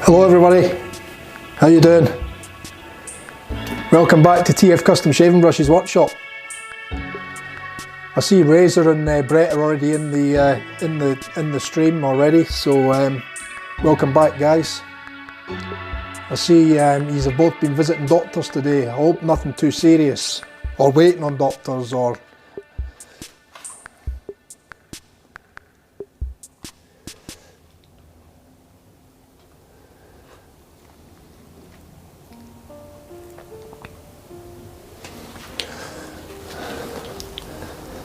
Hello everybody, how you doing? Welcome back to TF Custom Shaving Brushes Workshop. I see Razor and Brett are already in the stream already, so welcome back guys. I see yous have both been visiting doctors today. I hope nothing too serious, or waiting on doctors, or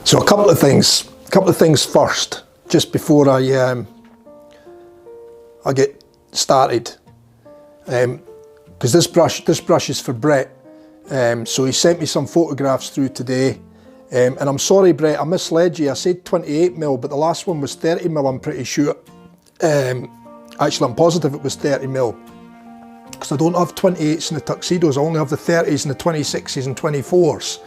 so a couple of things first, just before I get started, because this brush is for Brett. So he sent me some photographs through today, and I'm sorry Brett, I misled you. I said 28mm, but the last one was 30mm, I'm pretty sure. Actually I'm positive it was 30mm, because I don't have 28s in the Tuxedos, I only have the 30s and the 26s and 24s.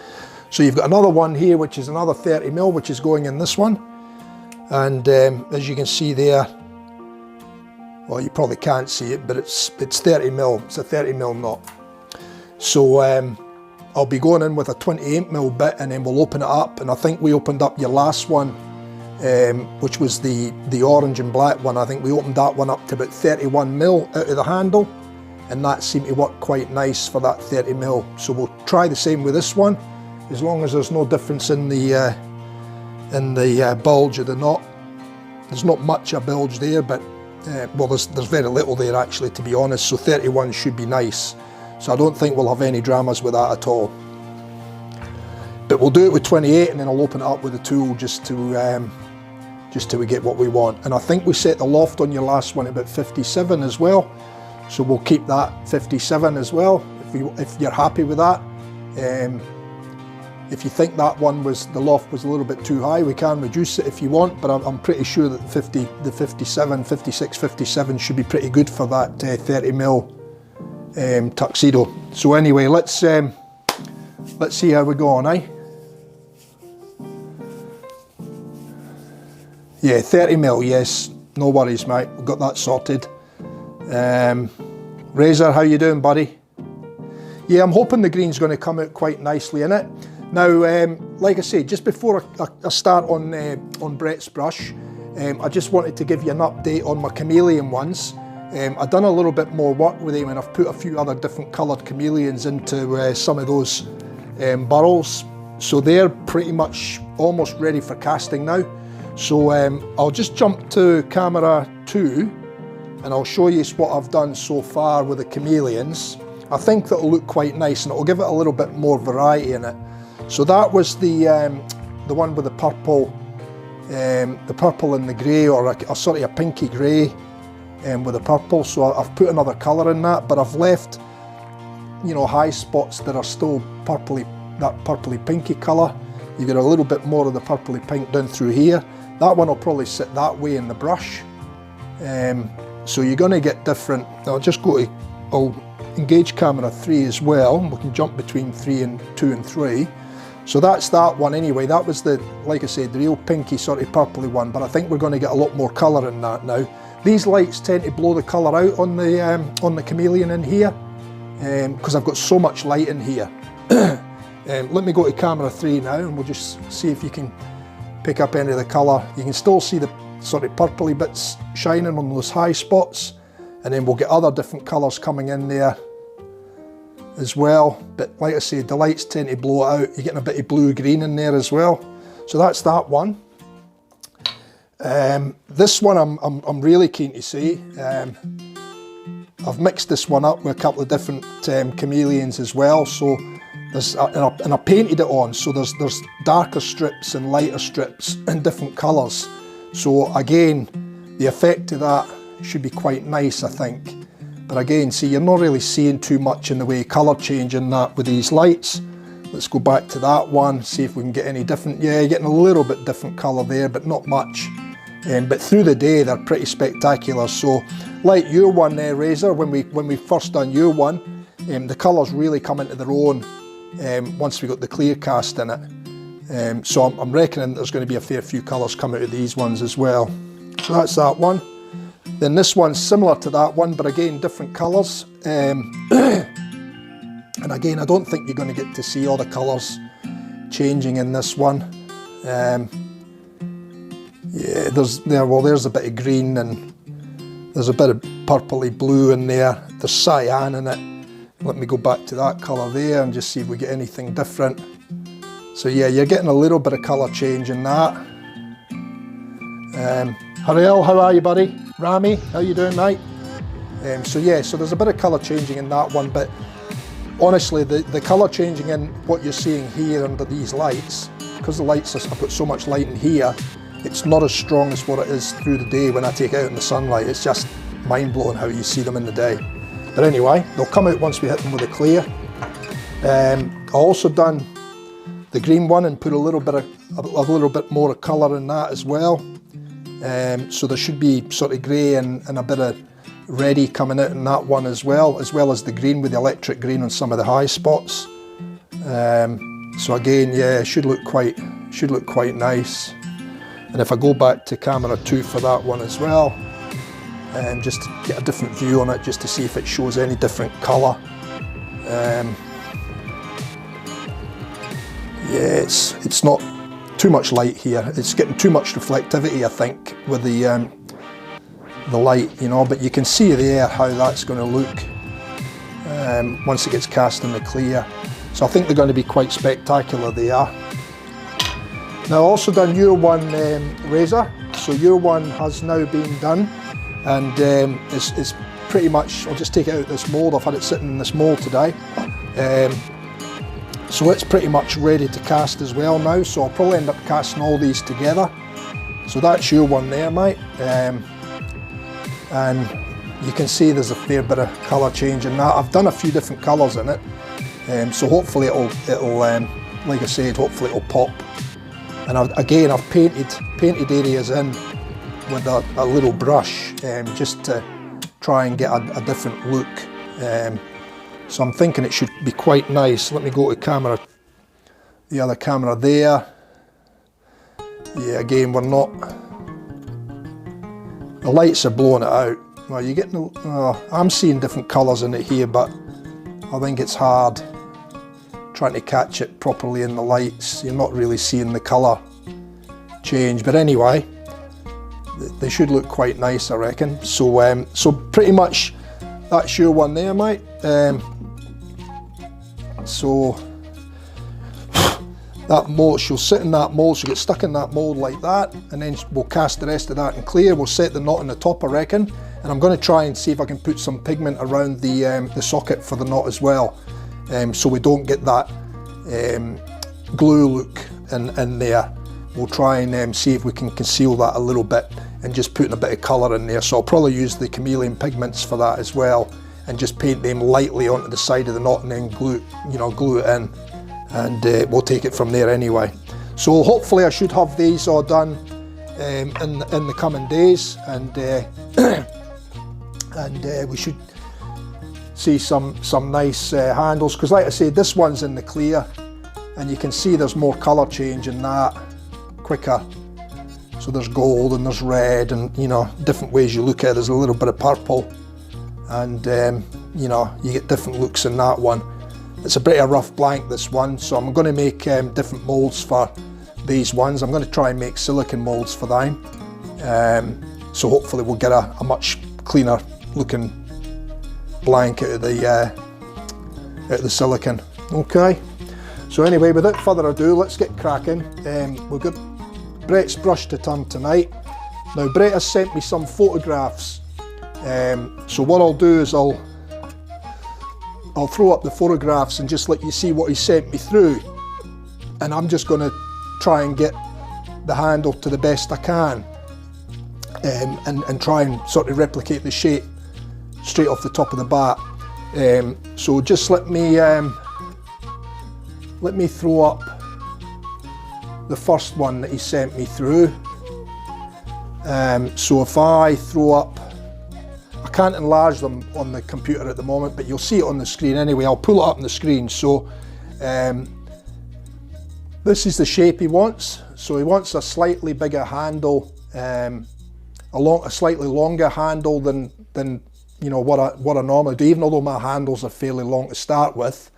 So you've got another one here, which is another 30mm, which is going in this one. And as you can see there, well, you probably can't see it, but it's 30mm, it's a 30mm knot. So I'll be going in with a 28mm bit, and then we'll open it up. And I think we opened up your last one, which was the orange and black one. I think we opened that one up to about 31mm out of the handle, and that seemed to work quite nice for that 30mm. So we'll try the same with this one, as long as there's no difference in the bulge of the knot. There's not much a bulge there, but well, there's very little there actually, to be honest. So 31 should be nice. So I don't think we'll have any dramas with that at all. But we'll do it with 28, and then I'll open it up with a tool just till we get what we want. And I think we set the loft on your last one at about 57 as well. So we'll keep that 57 as well, if you're happy with that. If you think that one the loft was a little bit too high, we can reduce it if you want, but I'm pretty sure that the 57, 56, 57 should be pretty good for that 30mm Tuxedo. So anyway, let's see how we go on, eh? Yeah, 30mm, yes, no worries mate, we've got that sorted. Razor, how you doing buddy? Yeah, I'm hoping the green's going to come out quite nicely in it. Now, like I said, just before I start on Brett's brush, I just wanted to give you an update on my chameleon ones. I've done a little bit more work with them, and I've put a few other different coloured chameleons into some of those burrows. So they're pretty much almost ready for casting now. So I'll just jump to camera 2, and I'll show you what I've done so far with the chameleons. I think that'll look quite nice, and it'll give it a little bit more variety in it. So that was the one with the purple and the grey, or a sort of a pinky grey with the purple. So I've put another colour in that, but I've left, you know, high spots that are still that purpley pinky colour. You get a little bit more of the purpley pink down through here. That one will probably sit that way in the brush. So you're going to get different. I'll engage camera 3 as well. We can jump between 2 and 3. So that's that one anyway. That was like I said, the real pinky sort of purpley one, but I think we're going to get a lot more colour in that now. These lights tend to blow the colour out on the chameleon in here, because I've got so much light in here. Let me go to camera 3 now, and we'll just see if you can pick up any of the colour. You can still see the sort of purpley bits shining on those high spots, and then we'll get other different colours coming in there as well. But like I said, the lights tend to blow it out. You're getting a bit of blue-green in there as well. So that's that one. This one I'm really keen to see. I've mixed this one up with a couple of different chameleons as well. So and I painted it on. So there's darker strips and lighter strips in different colours. So again, the effect of that should be quite nice, I think. But again, see, you're not really seeing too much in the way of colour change in that with these lights. Let's go back to that one, see if we can get any different. Yeah, you're getting a little bit different colour there, but not much. But through the day, they're pretty spectacular. So, like your one there, Razor, when we first done your one, the colours really come into their own once we got the clear cast in it. So I'm reckoning there's going to be a fair few colours come out of these ones as well. So that's that one. Then this one's similar to that one, but again, different colours. And again, I don't think you're going to get to see all the colours changing in this one. Yeah, there's a bit of green and there's a bit of purpley blue in there. There's cyan in it. Let me go back to that colour there and just see if we get anything different. So yeah, you're getting a little bit of colour change in that. Hariel, how are you, buddy? Rami, how you doing, mate? So yeah, so there's a bit of colour changing in that one, but honestly, the colour changing in what you're seeing here under these lights, because the lights, I've got so much light in here, it's not as strong as what it is through the day when I take it out in the sunlight. It's just mind-blowing how you see them in the day. But anyway, they'll come out once we hit them with a clear. I also done the green one and put a little bit more of colour in that as well. So there should be sort of grey and a bit of reddy coming out in that one as well as the green with the electric green on some of the high spots. So again, yeah, it should look quite nice. And if I go back to camera 2 for that one as well, just to get a different view on it, just to see if it shows any different colour. Yeah, it's not too much light here. It's getting too much reflectivity, I think, with the light, you know. But you can see there how that's going to look once it gets cast in the clear. So I think they're going to be quite spectacular. They are. Now, I've also done Euro 1 razor. So Euro 1 has now been done, and it's pretty much, I'll just take it out of this mould. I've had it sitting in this mould today. So it's pretty much ready to cast as well now. So I'll probably end up casting all these together. So that's Euro 1 there, mate. And you can see there's a fair bit of colour change in that. I've done a few different colours in it. So hopefully it'll like I said, hopefully it'll pop. And again, I've painted areas in with a little brush, just to try and get a different look. So I'm thinking it should be quite nice. Let me go to camera, the other camera there. Yeah, again, we're not, the lights are blowing it out. Well, you're getting, I'm seeing different colours in it here, but I think it's hard trying to catch it properly in the lights. You're not really seeing the colour change, but anyway, they should look quite nice, I reckon. So so pretty much that's your one there, mate. So that mould, she'll sit in that mould, she'll get stuck in that mould like that, and then we'll cast the rest of that in clear. We'll set the knot on the top, I reckon, and I'm going to try and see if I can put some pigment around the socket for the knot as well, so we don't get that glue look in there. We'll try and see if we can conceal that a little bit and just putting a bit of colour in there. So I'll probably use the chameleon pigments for that as well, and just paint them lightly onto the side of the knot and then glue it in, and we'll take it from there anyway. So hopefully I should have these all done in the coming days, and we should see some nice handles, because like I said, this one's in the clear and you can see there's more colour change in that quicker. So there's gold and there's red, and you know, different ways you look at it. There's a little bit of purple, and you know, you get different looks in that one. It's a bit of a rough blank, this one, so I'm going to make different moulds for these ones. I'm going to try and make silicone moulds for them, so hopefully we'll get a much cleaner looking blank out of the silicone. Okay, so anyway, without further ado, let's get cracking. We've got Brett's brush to turn tonight. Now Brett has sent me some photographs, so what I'll do is I'll throw up the photographs and just let you see what he sent me through, and I'm just going to try and get the handle to the best I can, and try and sort of replicate the shape straight off the top of the bat. So just let me throw up the first one that he sent me through. So if I throw up, I can't enlarge them on the computer at the moment, but you'll see it on the screen anyway. I'll pull it up on the screen. So this is the shape he wants. So he wants a slightly bigger handle a slightly longer handle than you know what I normally do, even although my handles are fairly long to start with.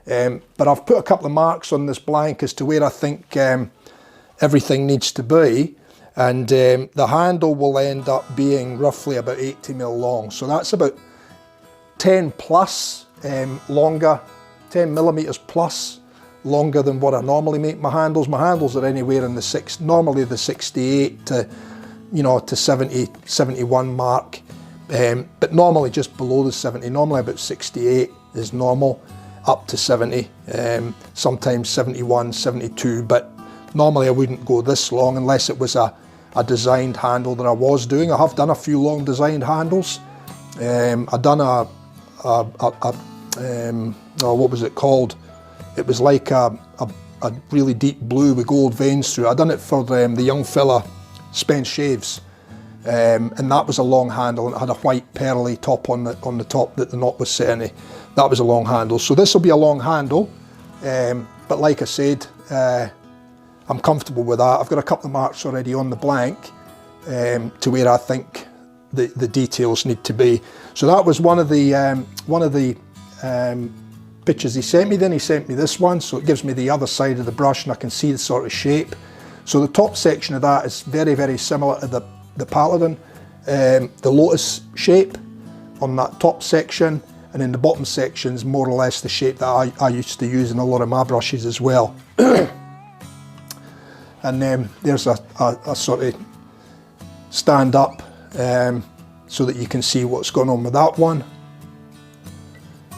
But I've put a couple of marks on this blank as to where I think everything needs to be, and the handle will end up being roughly about 80mm long. So that's about 10 plus longer, 10mm plus longer than what I normally make my handles. My handles are anywhere in the normally the 68 to, you know, to 70, 71 mark, but normally just below the 70. Normally about 68 is normal, up to 70, sometimes 71, 72, but normally I wouldn't go this long unless it was a designed handle that I was doing. I have done a few long designed handles. I've done what was it called? It was like a really deep blue with gold veins through it. I done it for the young fella Spence Shaves, and that was a long handle, and it had a white pearly top on the top that the knot was set in. That was a long handle. So this will be a long handle, but like I said, I'm comfortable with that. I've got a couple of marks already on the blank to where I think the details need to be. So that was one of the pictures he sent me. Then he sent me this one, so it gives me the other side of the brush and I can see the sort of shape. So the top section of that is very, very similar to the Paladin, the lotus shape on that top section, and in the bottom section is more or less the shape that I used to use in a lot of my brushes as well. And then there's a sort of stand up so that you can see what's going on with that one.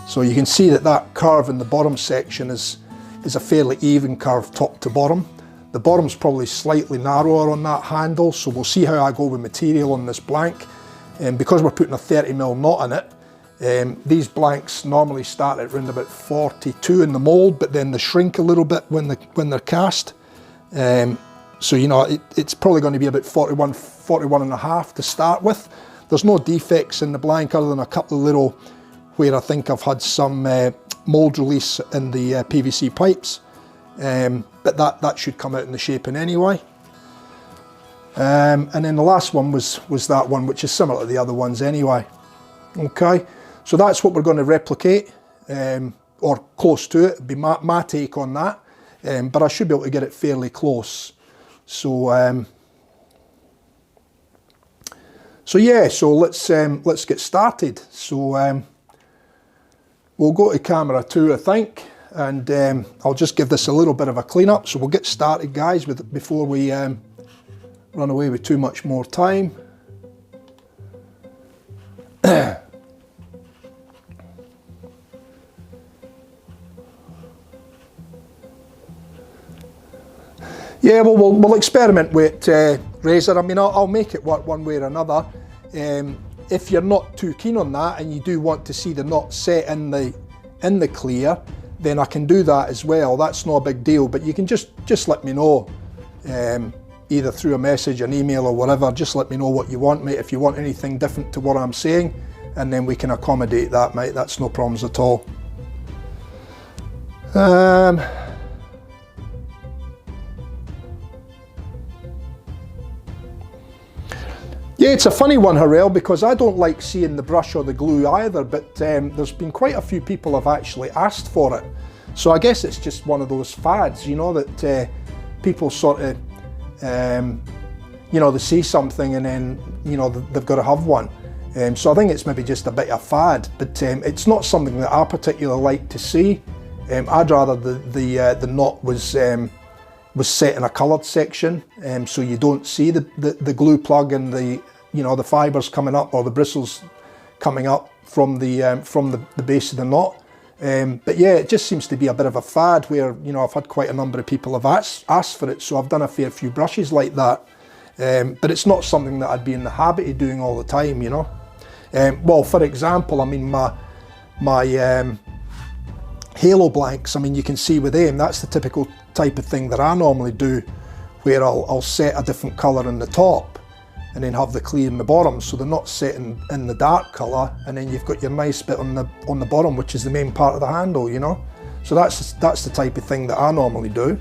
So you can see that curve in the bottom section is a fairly even curve top to bottom. The bottom's probably slightly narrower on that handle, so we'll see how I go with material on this blank. And because we're putting a 30mm knot in it, these blanks normally start at around about 42 in the mould, but then they shrink a little bit when they're cast. So you know, it's probably going to be about 41, 41 and a half to start with. There's no defects in the blank other than a couple of little where I think I've had some mould release in the PVC pipes, but that should come out in the shaping anyway. And then the last one was that one, which is similar to the other ones anyway. Okay, so that's what we're going to replicate, or close to it. It'll be my take on that, but I should be able to get it fairly close. So yeah, so let's get started. So we'll go to camera 2, I think, and I'll just give this a little bit of a clean up. So we'll get started, guys, before we run away with too much more time. Yeah, well, we'll experiment with Resin. I mean, I'll make it work one way or another. If you're not too keen on that and you do want to see the knot set in the clear, then I can do that as well. That's not a big deal, but you can just let me know, either through a message, an email or whatever. Just let me know what you want, mate, if you want anything different to what I'm saying, and then we can accommodate that, mate. That's no problems at all. Yeah, it's a funny one, Harel, because I don't like seeing the brush or the glue either, but there's been quite a few people have actually asked for it. So I guess it's just one of those fads, you know, that people sort of, you know, they see something and then, you know, they've got to have one. So I think it's maybe just a bit of fad, but it's not something that I particularly like to see. I'd rather the knot was set in a coloured section, so you don't see the glue plug and the fibres coming up, or the bristles coming up from the base of the knot. But yeah, it just seems to be a bit of a fad where, you know, I've had quite a number of people have asked for it, so I've done a fair few brushes like that. But it's not something that I'd be in the habit of doing all the time, you know. Well, for example, I mean, my halo blanks, I mean, you can see with them, that's the typical type of thing that I normally do, where I'll set a different colour in the top and then have the clear in the bottom, so they're not set in the dark colour, and then you've got your nice bit on the bottom, which is the main part of the handle, you know. So that's the type of thing that I normally do.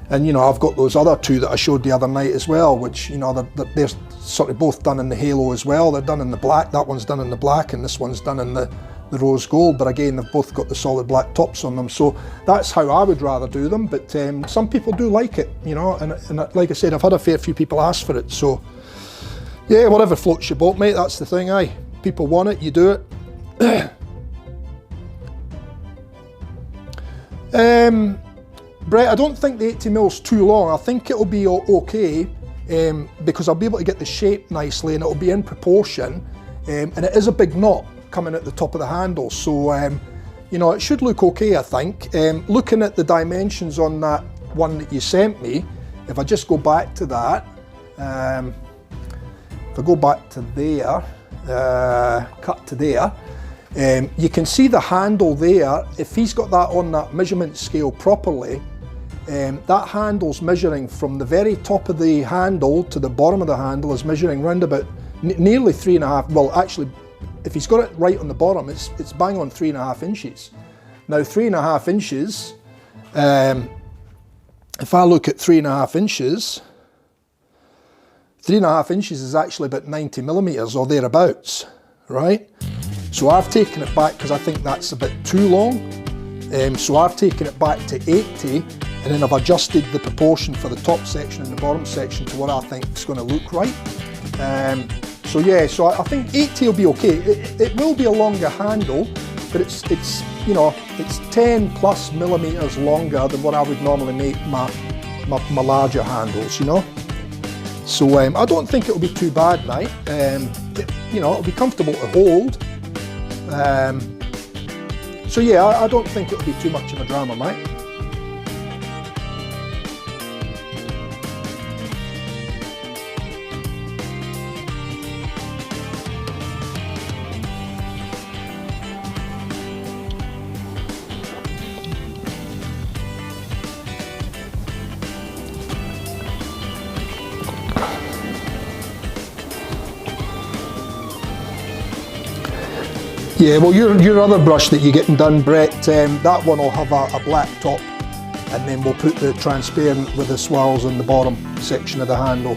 And you know, I've got those other two that I showed the other night as well, which, you know, they're sort of both done in the halo as well. They're done in the black. That one's done in the black, and this one's done in the rose gold. But again, they've both got the solid black tops on them. So that's how I would rather do them. But some people do like it, you know. And like I said, I've had a fair few people ask for it. So yeah, whatever floats your boat, mate. That's the thing, aye. People want it, you do it. Brett, I don't think the 80mm too long. I think it'll be okay because I'll be able to get the shape nicely and it'll be in proportion. And it is a big knot coming at the top of the handle. So, you know, it should look okay, I think. Looking at the dimensions on that one that you sent me, if I just go back to that, if I go back to there, cut to there, you can see the handle there. If he's got that on that measurement scale properly, that handle's measuring from the very top of the handle to the bottom of the handle is measuring round about nearly 3.5, well actually, if he's got it right on the bottom, it's bang on 3.5 inches. Now 3.5 inches, if I look at 3.5 inches, 3.5 inches is actually about 90mm or thereabouts, right? So I've taken it back because I think that's a bit too long. So I've taken it back to 80, and then I've adjusted the proportion for the top section and the bottom section to what I think is going to look right. So yeah, so I think 80 will be okay. It will be a longer handle, but it's you know, it's 10+ millimeters longer than what I would normally make my larger handles, you know. So I don't think it'll be too bad, mate. You know, it'll be comfortable to hold. So yeah, I don't think it'll be too much of a drama, mate. Yeah, well your other brush that you're getting done, Brett, that one will have a black top, and then we'll put the transparent with the swirls on the bottom section of the handle.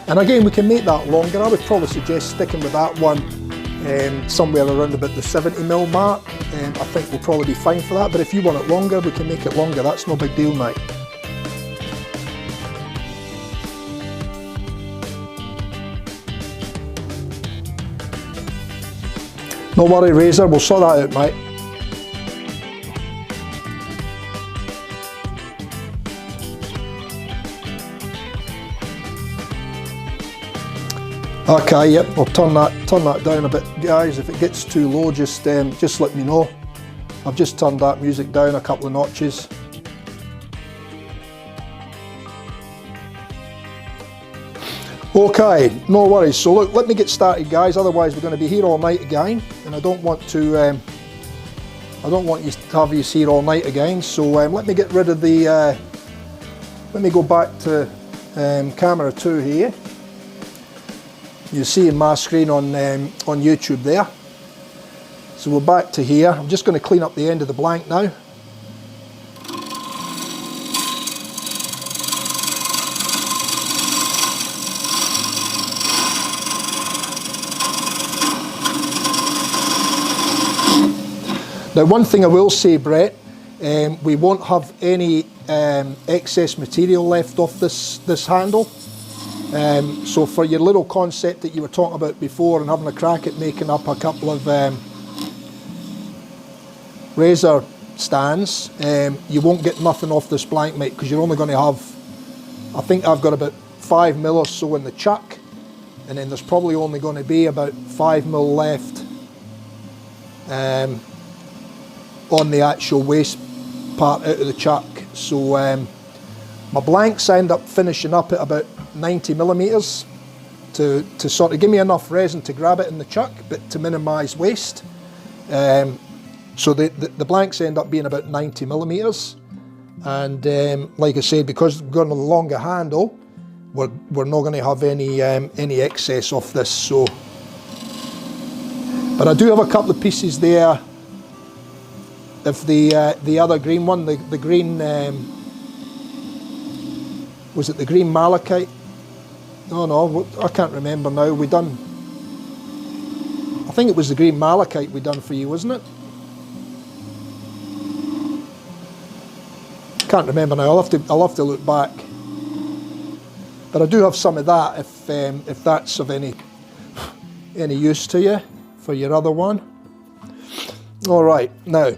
And again, we can make that longer. I would probably suggest sticking with that one somewhere around about the 70mm mark. I think we'll probably be fine for that, but if you want it longer, we can make it longer. That's no big deal, mate. No worry, Razor, we'll sort that out, mate. Okay, yep, I'll turn that down a bit, guys. If it gets too low, just let me know. I've just turned that music down a couple of notches. Okay, no worries. So look, let me get started, guys. Otherwise, we're going to be here all night again, and I don't want you to have you here all night again. So let me get rid of the. Let me go back to camera 2 here. You see in my screen on YouTube there. So we're back to here. I'm just going to clean up the end of the blank now. Now, one thing I will say, Brett, we won't have any excess material left off this handle. So for your little concept that you were talking about before and having a crack at making up a couple of razor stands, you won't get nothing off this blank, mate, because you're only going to have, I think I've got about 5mm or so in the chuck, and then there's probably only going to be about 5mm left on the actual waste part out of the chuck. So my blanks end up finishing up at about 90mm to sort of give me enough resin to grab it in the chuck, but to minimise waste. So the blanks end up being about 90mm, and like I said, because we're going to the longer handle, we're not going to have any excess off this. So, but I do have a couple of pieces there of the other green one, the green Was it the green malachite? No, I can't remember now. I think it was the green malachite we done for you, wasn't it? Can't remember now. I'll have to look back. But I do have some of that if that's of any use to you for your other one. All right, now.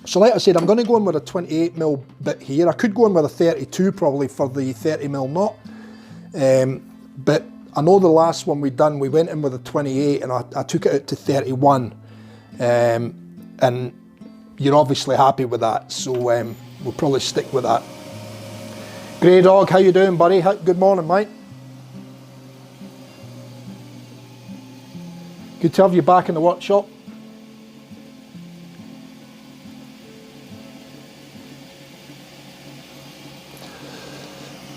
So like I said, I'm going to go in with a 28mm bit here. I could go in with a 32 probably for the 30mm knot. But I know the last one we done, we went in with a 28 and I took it out to 31. And you're obviously happy with that, so we'll probably stick with that. Grey Dog, how you doing, buddy? Good morning, mate. Good to have you back in the workshop.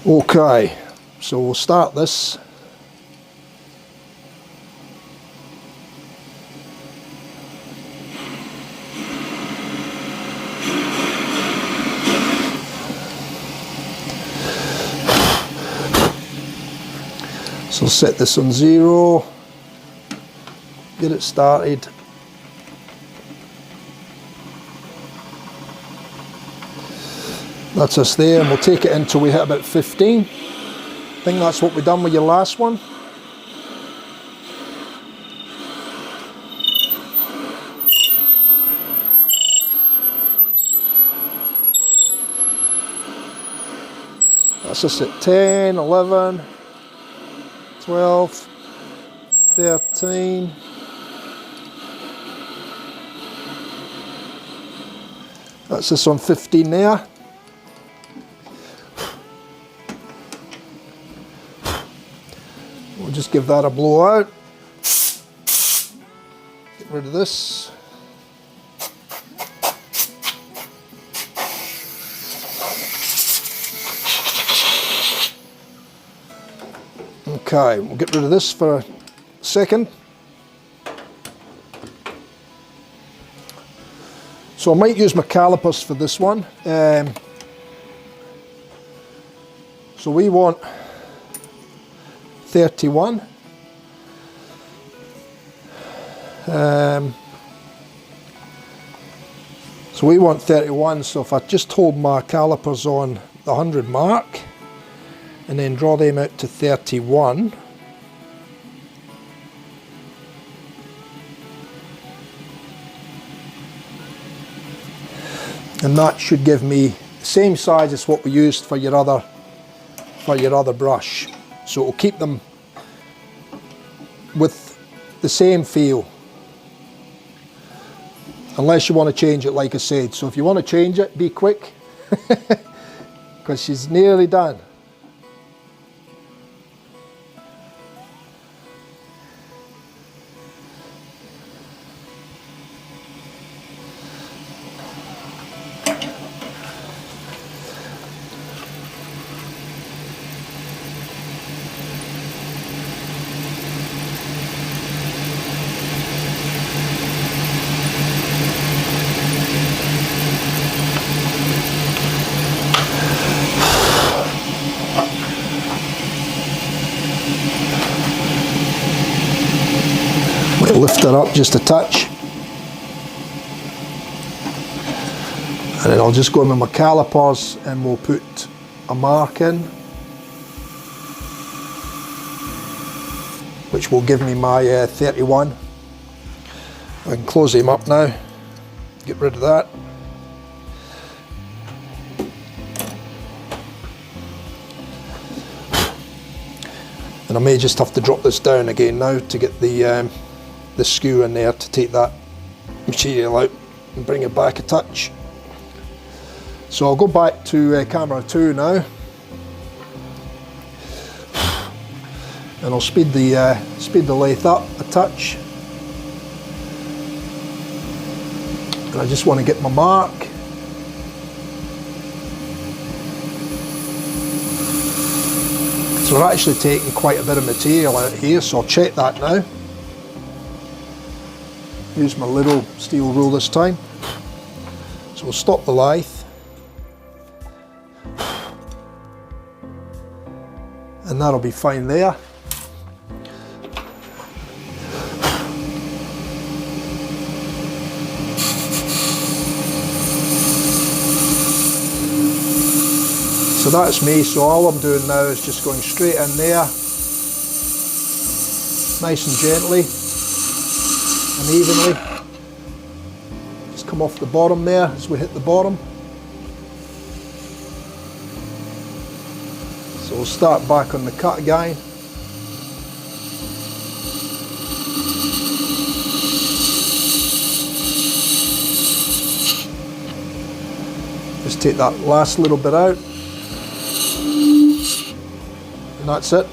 Okay, so we'll start this. So set this on 0, get it started. That's us there, and we'll take it until we hit about 15. I think that's what we done with your last one. That's us at 10, 11, 12, 13. That's us on 15 there. We'll just give that a blow out. Get rid of this. Okay, we'll get rid of this for a second. So I might use my calipers for this one. So we want 31. So we want 31, so if I just hold my calipers on the 100 mark and then draw them out to 31, and that should give me the same size as what we used for your other brush. So it'll keep them with the same feel, unless you want to change it, like I said. So if you want to change it, be quick, because she's nearly done. Lift it up just a touch, and then I'll just go in with my calipers and we'll put a mark in, which will give me my 31. I can close him up now, get rid of that. And I may just have to drop this down again now to get the skew in there to take that material out and bring it back a touch. So I'll go back to camera 2 now, and I'll speed the lathe up a touch, and I just want to get my mark. So we're actually taking quite a bit of material out here, so I'll check that now. Use my little steel rule this time. So we'll stop the lathe. that'll be fine there. So that's me, so all I'm doing now is just going straight in there, nice and gently and evenly. Just come off the bottom there as we hit the bottom. So we'll start back on the cut again. Just take that last little bit out. And that's it.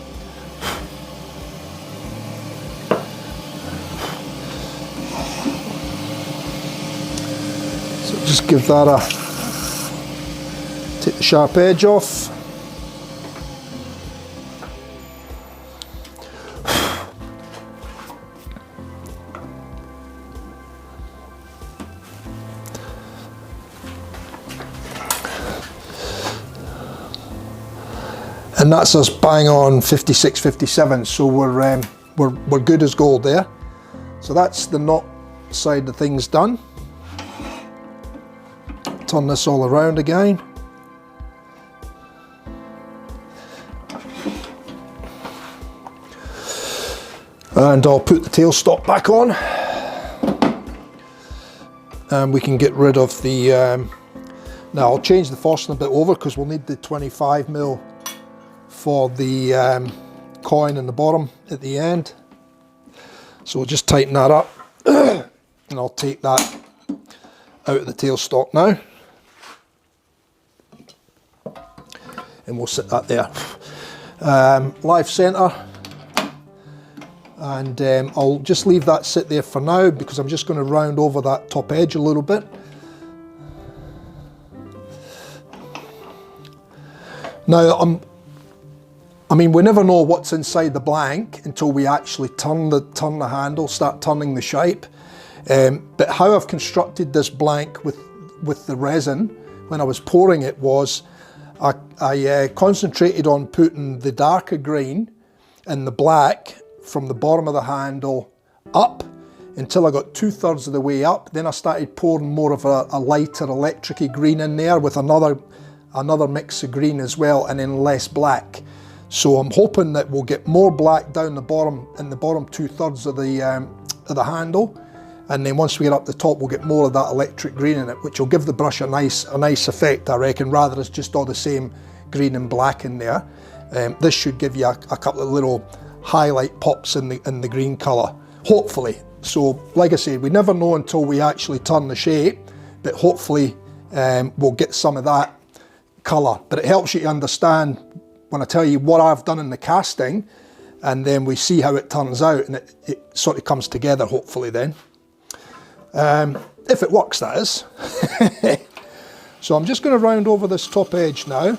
So just give that a, take the sharp edge off. And that's us bang on 56, 57. So we're good as gold there. So that's the knot side of things done. Turn this all around again. And I'll put the tailstock back on. And we can get rid of the, now I'll change the forcing a bit over because we'll need the 25mm for the coin in the bottom at the end. So we'll just tighten that up and I'll take that out of the tailstock now. And we'll sit that there. Live centre. And I'll just leave that sit there for now because I'm just going to round over that top edge a little bit. Now I mean, we never know what's inside the blank until we actually turn the handle, start turning the shape. But how I've constructed this blank with the resin when I was pouring it was I concentrated on putting the darker green and the black from the bottom of the handle up until I got 2/3 of the way up. Then I started pouring more of a lighter electric-y green in there with another mix of green as well, and then less black. So I'm hoping that we'll get more black down the bottom, in the bottom 2/3 of the handle, and then once we get up the top we'll get more of that electric green in it, which will give the brush a nice effect, I reckon, rather than just all the same green and black in there. This should give you a couple of little highlight pops in the green colour, hopefully. So like I said, we never know until we actually turn the shape, but hopefully we'll get some of that colour. But it helps you to understand when I tell you what I've done in the casting, and then we see how it turns out, and it sort of comes together hopefully then. If it works, that is. So I'm just going to round over this top edge now.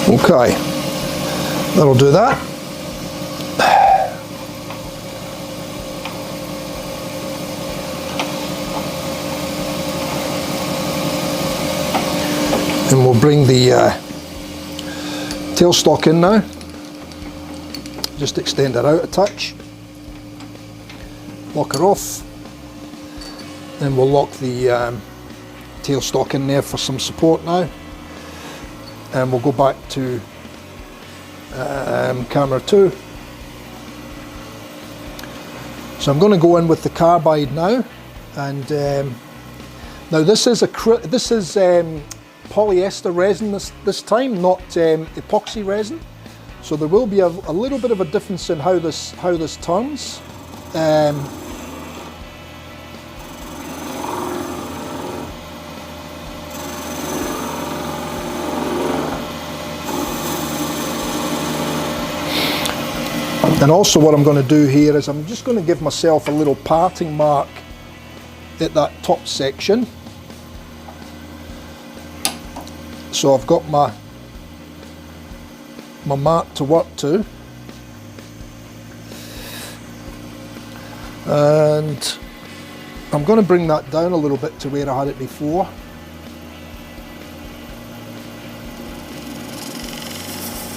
Okay, that'll do that. And we'll bring the tailstock in now. Just extend it out a touch. Lock her off. Then we'll lock the tailstock in there for some support now. And we'll go back to camera 2. So I'm going to go in with the carbide now, and now this is polyester resin this time, not epoxy resin. So there will be a little bit of a difference in how this turns. And also what I'm going to do here is I'm just going to give myself a little parting mark at that top section. So I've got my mark to work to. And I'm going to bring that down a little bit to where I had it before.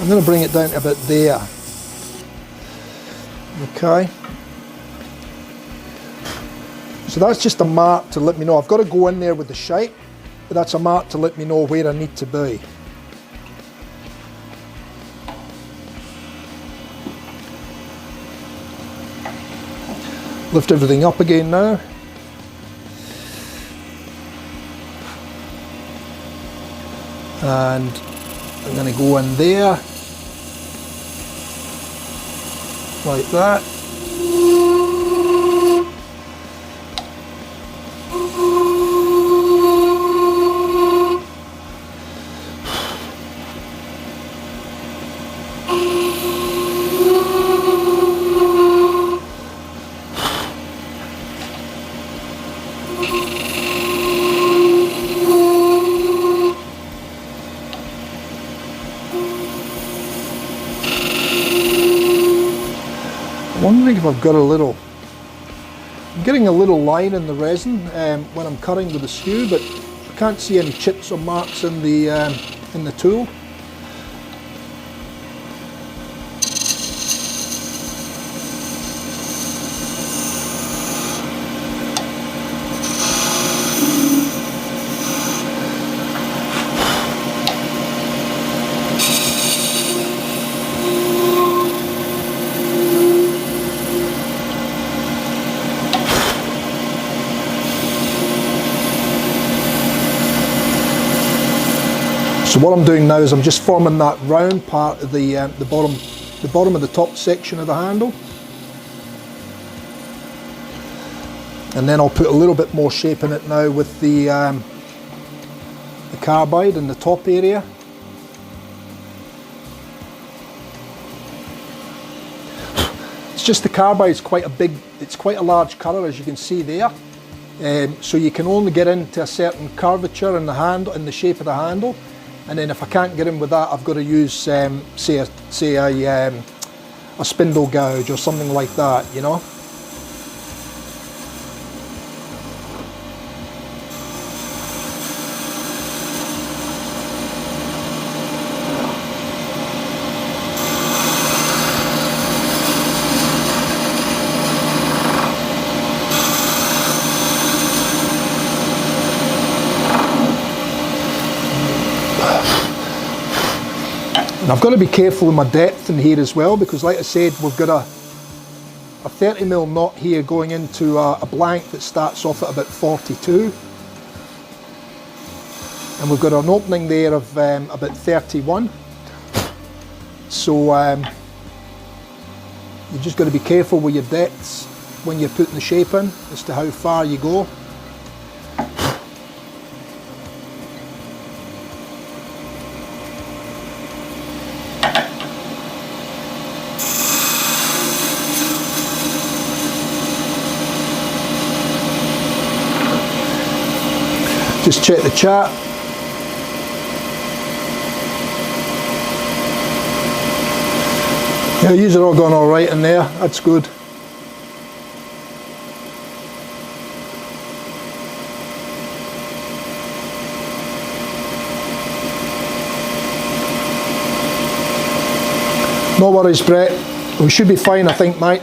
I'm going to bring it down to about there. Okay. So that's just a mark to let me know. I've got to go in there with the shape, but that's a mark to let me know where I need to be. Lift everything up again now. And I'm going to go in there. Like that. I'm wondering if I've got I'm getting a little line in the resin when I'm cutting with the skew, but I can't see any chips or marks in the tool. So what I'm doing now is I'm just forming that round part of the bottom of the top section of the handle, and then I'll put a little bit more shape in it now with the carbide in the top area. It's just the carbide is quite a large colour, as you can see there. So you can only get into a certain curvature in the handle, in the shape of the handle. And then if I can't get in with that, I've got to use, say a spindle gouge or something like that, you know. And I've got to be careful with my depth in here as well, because like I said, we've got a 30mm knot here going into a blank that starts off at about 42. And we've got an opening there of about 31. So you've just got to be careful with your depths when you're putting the shape in as to how far you go. Just check the chart. Yeah, these are all going all right in there. That's good. No worries, Brett. We should be fine, I think, mate.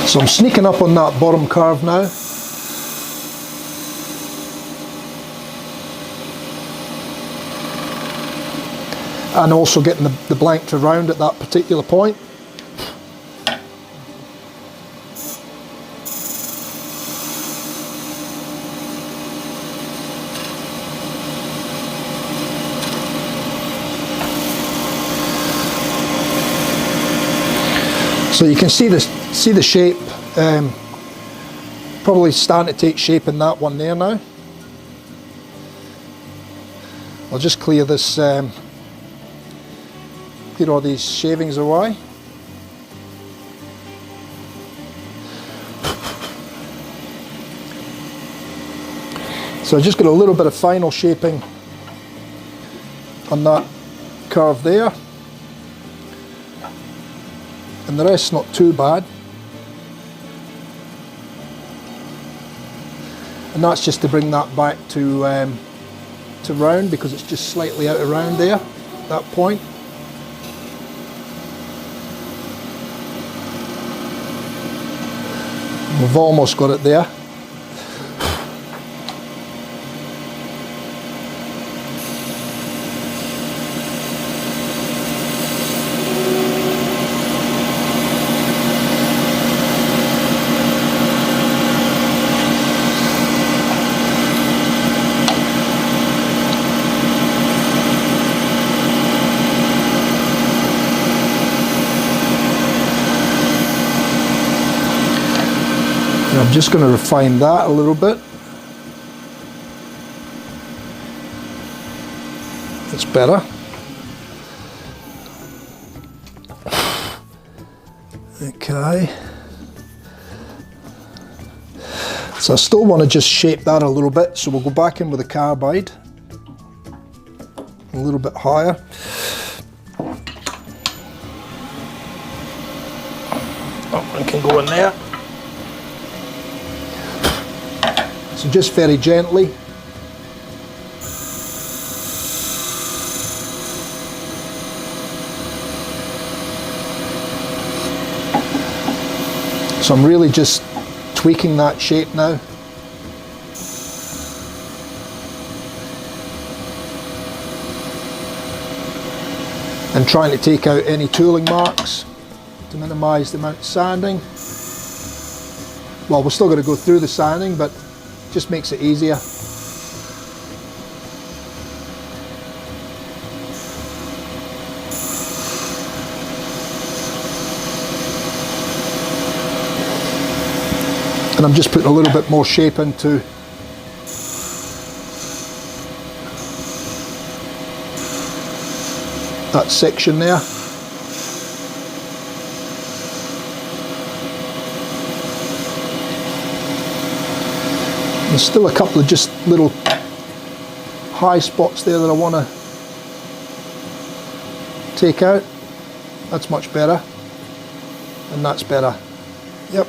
So I'm sneaking up on that bottom curve now. And also getting the blank to round at that particular point. So you can see the shape, probably starting to take shape in that one there now. I'll just clear this, clear all these shavings away. So I just got a little bit of final shaping on that curve there. And the rest's not too bad. And that's just to bring that back to round, because it's just slightly out of round there, that point. We've almost got it there. I'm just going to refine that a little bit. That's better. Okay. So I still want to just shape that a little bit, so we'll go back in with the carbide a little bit higher. That one can go in there. So just very gently. So I'm really just tweaking that shape now. And trying to take out any tooling marks to minimise the amount of sanding. Well, we're still going to go through the sanding, but just makes it easier. And I'm just putting a little bit more shape into that section there. There's still a couple of just little high spots there that I want to take out. That's much better. And that's better. Yep.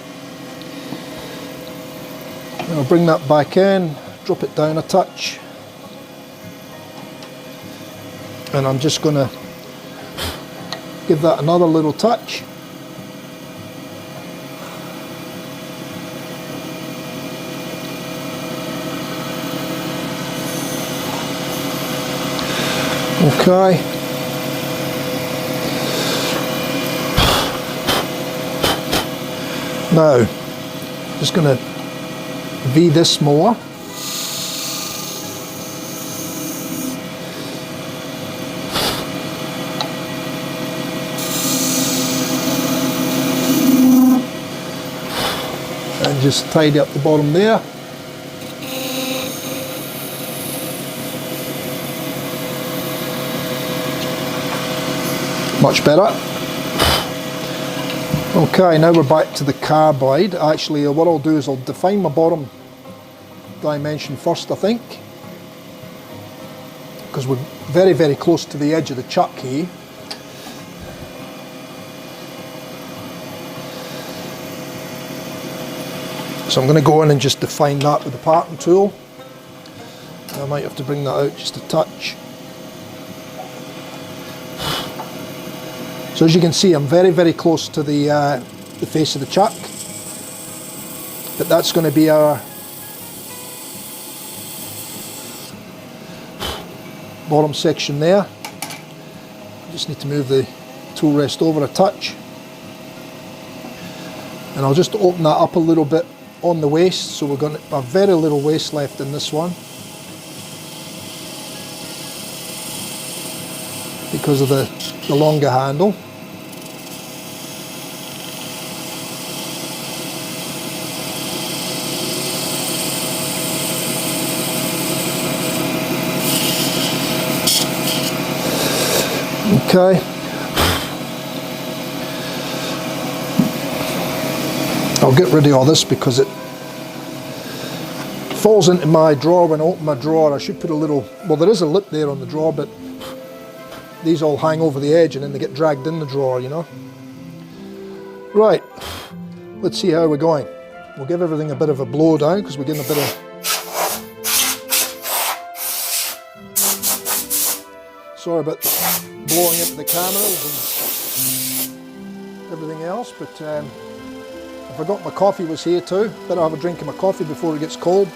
And I'll bring that back in, drop it down a touch. And I'm just going to give that another little touch. Okay. Now, just going to V this more. And just tidy up the bottom there. Much better. Okay, now we're back to the carbide. Actually, what I'll do is I'll define my bottom dimension first, I think, because we're very, very close to the edge of the chuck here. So I'm going to go in and just define that with the parting tool. I might have to bring that out just a touch. So as you can see, I'm very, very close to the face of the chuck. But that's going to be our bottom section there. Just need to move the tool rest over a touch. And I'll just open that up a little bit on the waist, so we're going to have very little waste left in this one because of the longer handle. Okay. I'll get rid of all this because it falls into my drawer when I open my drawer. I should put a little, well, there is a lip there on the drawer, but these all hang over the edge and then they get dragged in the drawer, you know. Right, let's see how we're going. We'll give everything a bit of a blow down because we're getting a bit of, sorry about blowing into the cameras and everything else, but I forgot my coffee was here too. Better have a drink of my coffee before it gets cold.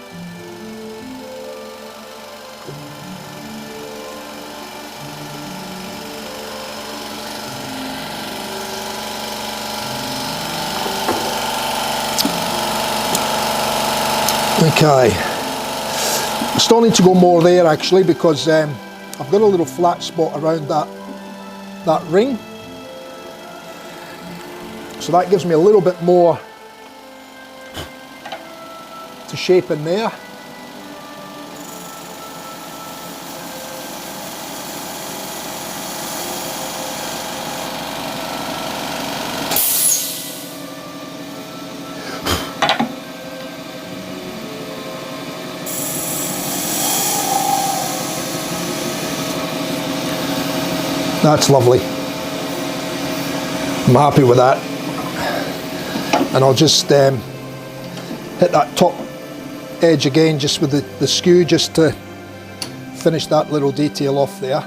Okay, I still need to go more there actually because I've got a little flat spot around that ring. So that gives me a little bit more to shape in there. That's lovely. I'm happy with that. And I'll just hit that top edge again just with the skew just to finish that little detail off there.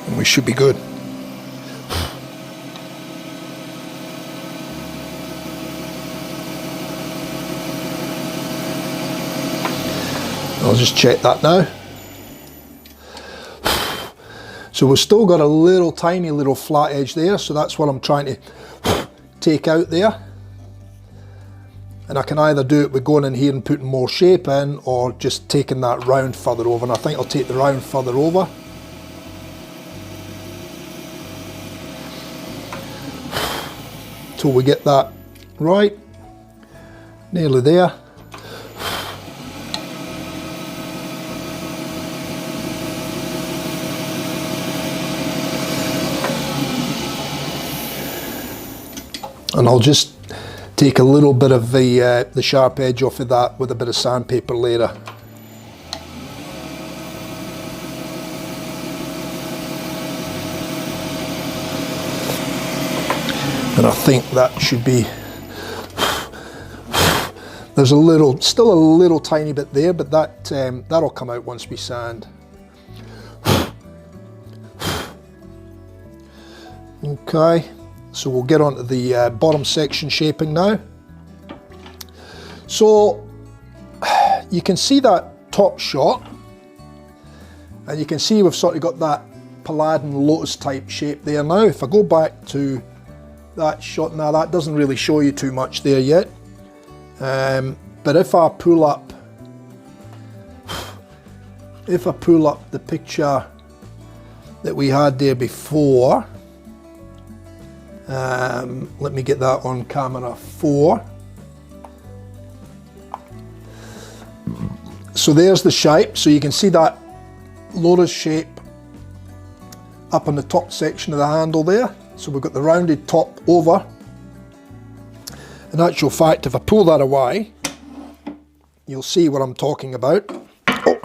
And we should be good. I'll just check that now. So we've still got a little tiny little flat edge there, so that's what I'm trying to take out there. And I can either do it with going in here and putting more shape in, or just taking that round further over, and I think I'll take the round further over. Till we get that right, nearly there. And I'll just take a little bit of the sharp edge off of that with a bit of sandpaper later. And I think that should be, there's a little, still a little tiny bit there, but that, that'll come out once we sand. Okay. So we'll get onto the bottom section shaping now. So you can see that top shot, and you can see we've sort of got that Palladian lotus type shape there now. If I go back to that shot, now that doesn't really show you too much there yet. But if I pull up the picture that we had there before, let me get that on camera 4. So there's the shape, so you can see that lotus shape up on the top section of the handle there. So we've got the rounded top over. In actual fact, if I pull that away, you'll see what I'm talking about. Oh.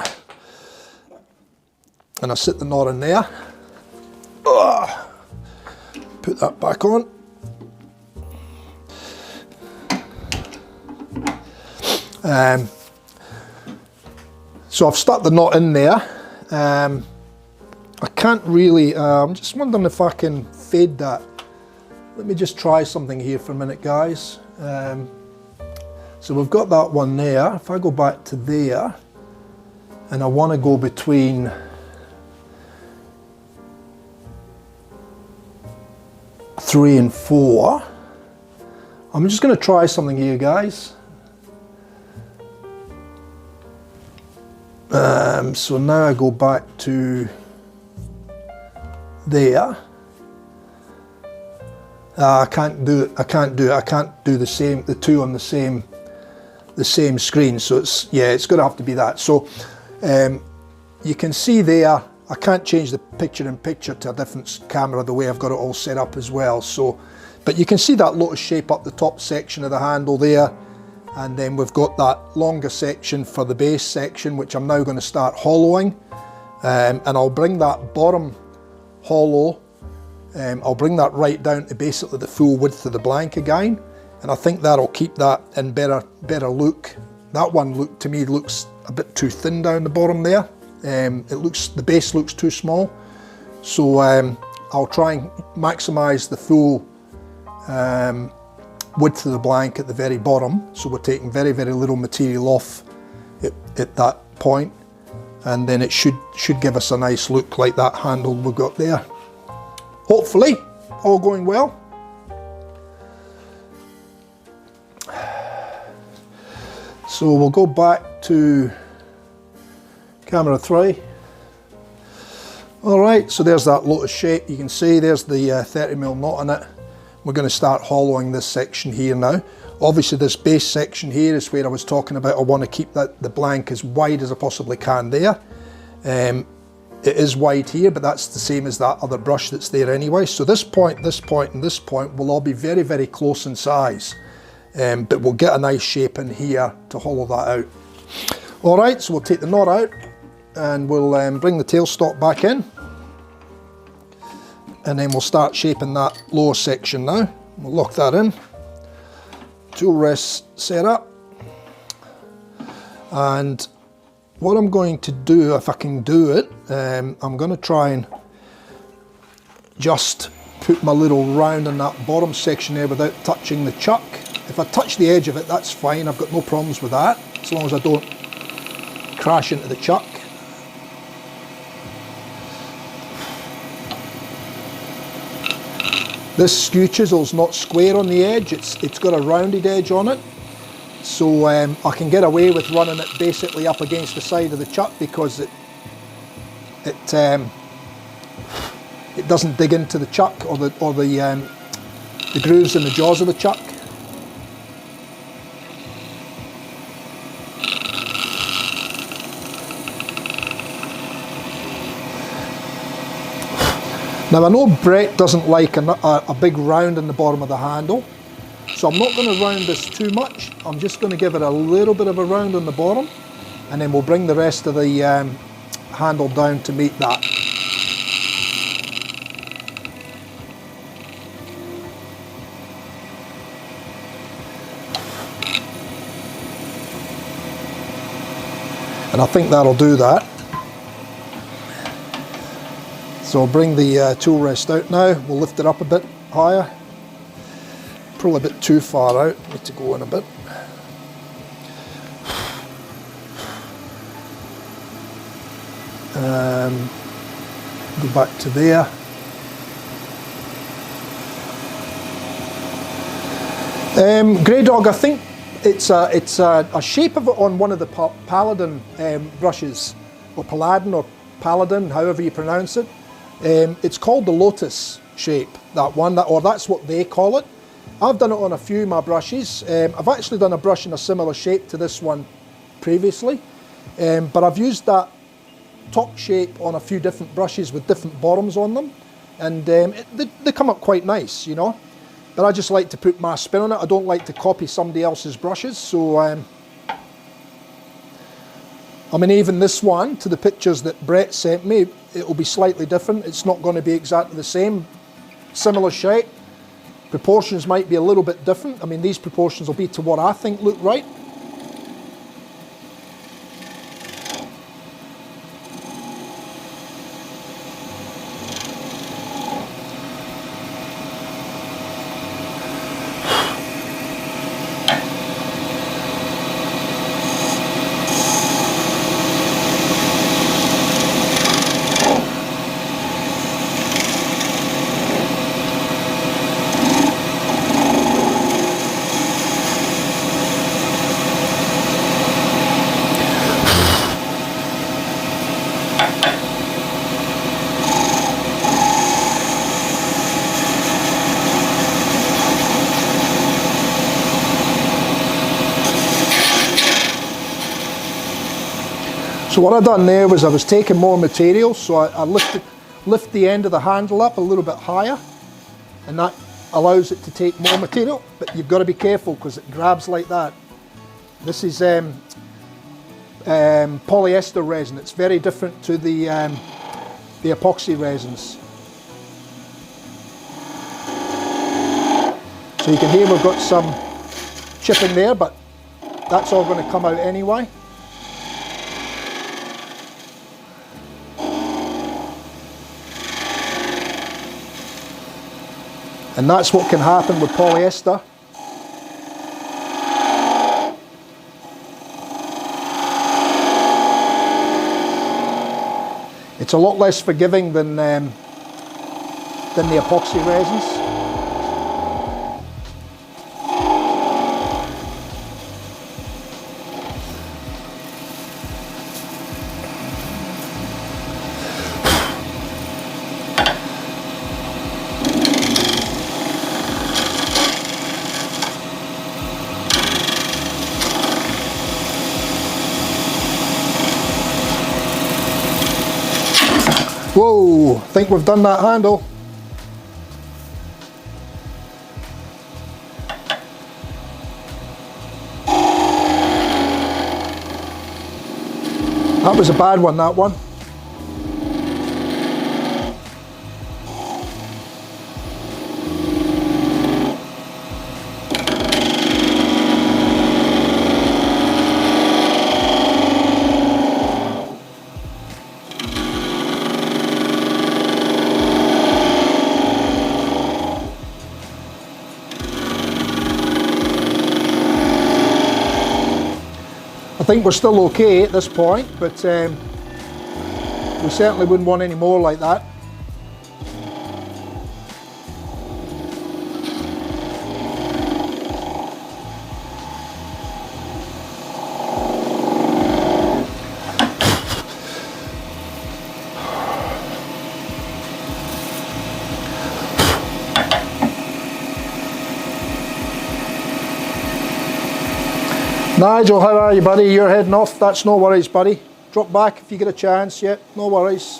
And I sit the knot in there. Put that back on. So I've stuck the knot in there. I can't really, I'm just wondering if I can fade that let me just try something here for a minute, guys. So we've got that one there. If I go back to there, and I want to go between three and four, I'm just going to try something here, guys. So now I go back to there. I can't do it. I can't do the two on the same screen. So it's going to have to be that. So you can see there, I can't change the picture-in-picture to a different camera the way I've got it all set up as well. So, but you can see that lotus shape up the top section of the handle there. And then we've got that longer section for the base section, which I'm now going to start hollowing. And I'll bring that bottom hollow, I'll bring that right down to basically the full width of the blank again. And I think that'll keep that in better look. That one to me looks a bit too thin down the bottom there. The base looks too small. So I'll try and maximise the full width of the blank at the very bottom, so we're taking very little material off at that point, and then it should give us a nice look like that handle we've got there. Hopefully all going well. So we'll go back to camera 3. Alright, so there's that lotus shape. You can see there's the 30mm knot in it. We're going to start hollowing this section here now. Obviously this base section here is where I was talking about. I want to keep the blank as wide as I possibly can there. It is wide here, but that's the same as that other brush that's there anyway. So this point, and this point will all be very close in size. But we'll get a nice shape in here to hollow that out. Alright, so we'll take the knot out and we'll bring the tailstock back in. And then we'll start shaping that lower section now. We'll lock that in. Tool rest set up. And what I'm going to do, if I can do it, I'm going to try and just put my little round in that bottom section there without touching the chuck. If I touch the edge of it, that's fine. I've got no problems with that, as long as I don't crash into the chuck. This skew chisel's not square on the edge, it's got a rounded edge on it. So I can get away with running it basically up against the side of the chuck because it doesn't dig into the chuck or the grooves in the jaws of the chuck. Now I know Brett doesn't like a big round in the bottom of the handle, so I'm not going to round this too much. I'm just going to give it a little bit of a round on the bottom, and then we'll bring the rest of the handle down to meet that. And I think that'll do that. So I'll bring the tool rest out now. We'll lift it up a bit higher. Probably a bit too far out. Need to go in a bit. Go back to there. Grey Dog, I think it's a shape of it on one of the Paladin brushes, or Paladin or Paladin, however you pronounce it. It's called the lotus shape, that one, or that's what they call it. I've done it on a few of my brushes. I've actually done a brush in a similar shape to this one previously, but I've used that top shape on a few different brushes with different bottoms on them, and they come up quite nice, you know. But I just like to put my spin on it. I don't like to copy somebody else's brushes, so I mean, even this one, to the pictures that Brett sent me, it will be slightly different. It's not going to be exactly the same. Similar shape. Proportions might be a little bit different. I mean, these proportions will be to what I think look right. So what I done there was I was taking more material, so I lift the end of the handle up a little bit higher, and that allows it to take more material, but you've got to be careful because it grabs like that. This is polyester resin. It's very different to the epoxy resins. So you can hear we've got some chipping there, but that's all going to come out anyway. And that's what can happen with polyester. It's a lot less forgiving than the epoxy resins. Whoa, I think we've done that handle. That was a bad one, that one. I think we're still okay at this point, but we certainly wouldn't want any more like that. Nigel, how are you, buddy? You're heading off? That's no worries, buddy. Drop back if you get a chance, yeah, no worries.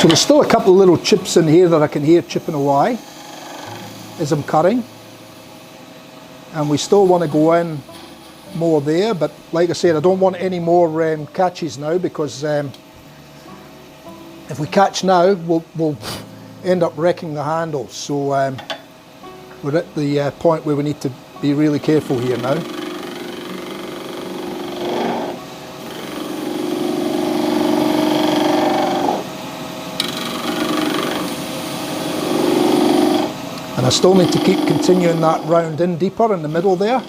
So there's still a couple of little chips in here that I can hear chipping away as I'm cutting. And we still want to go in more there, but like I said, I don't want any more catches now, because if we catch now, we'll end up wrecking the handle. So we're at the point where we need to be really careful here now. And I still need to keep continuing that round in deeper in the middle there.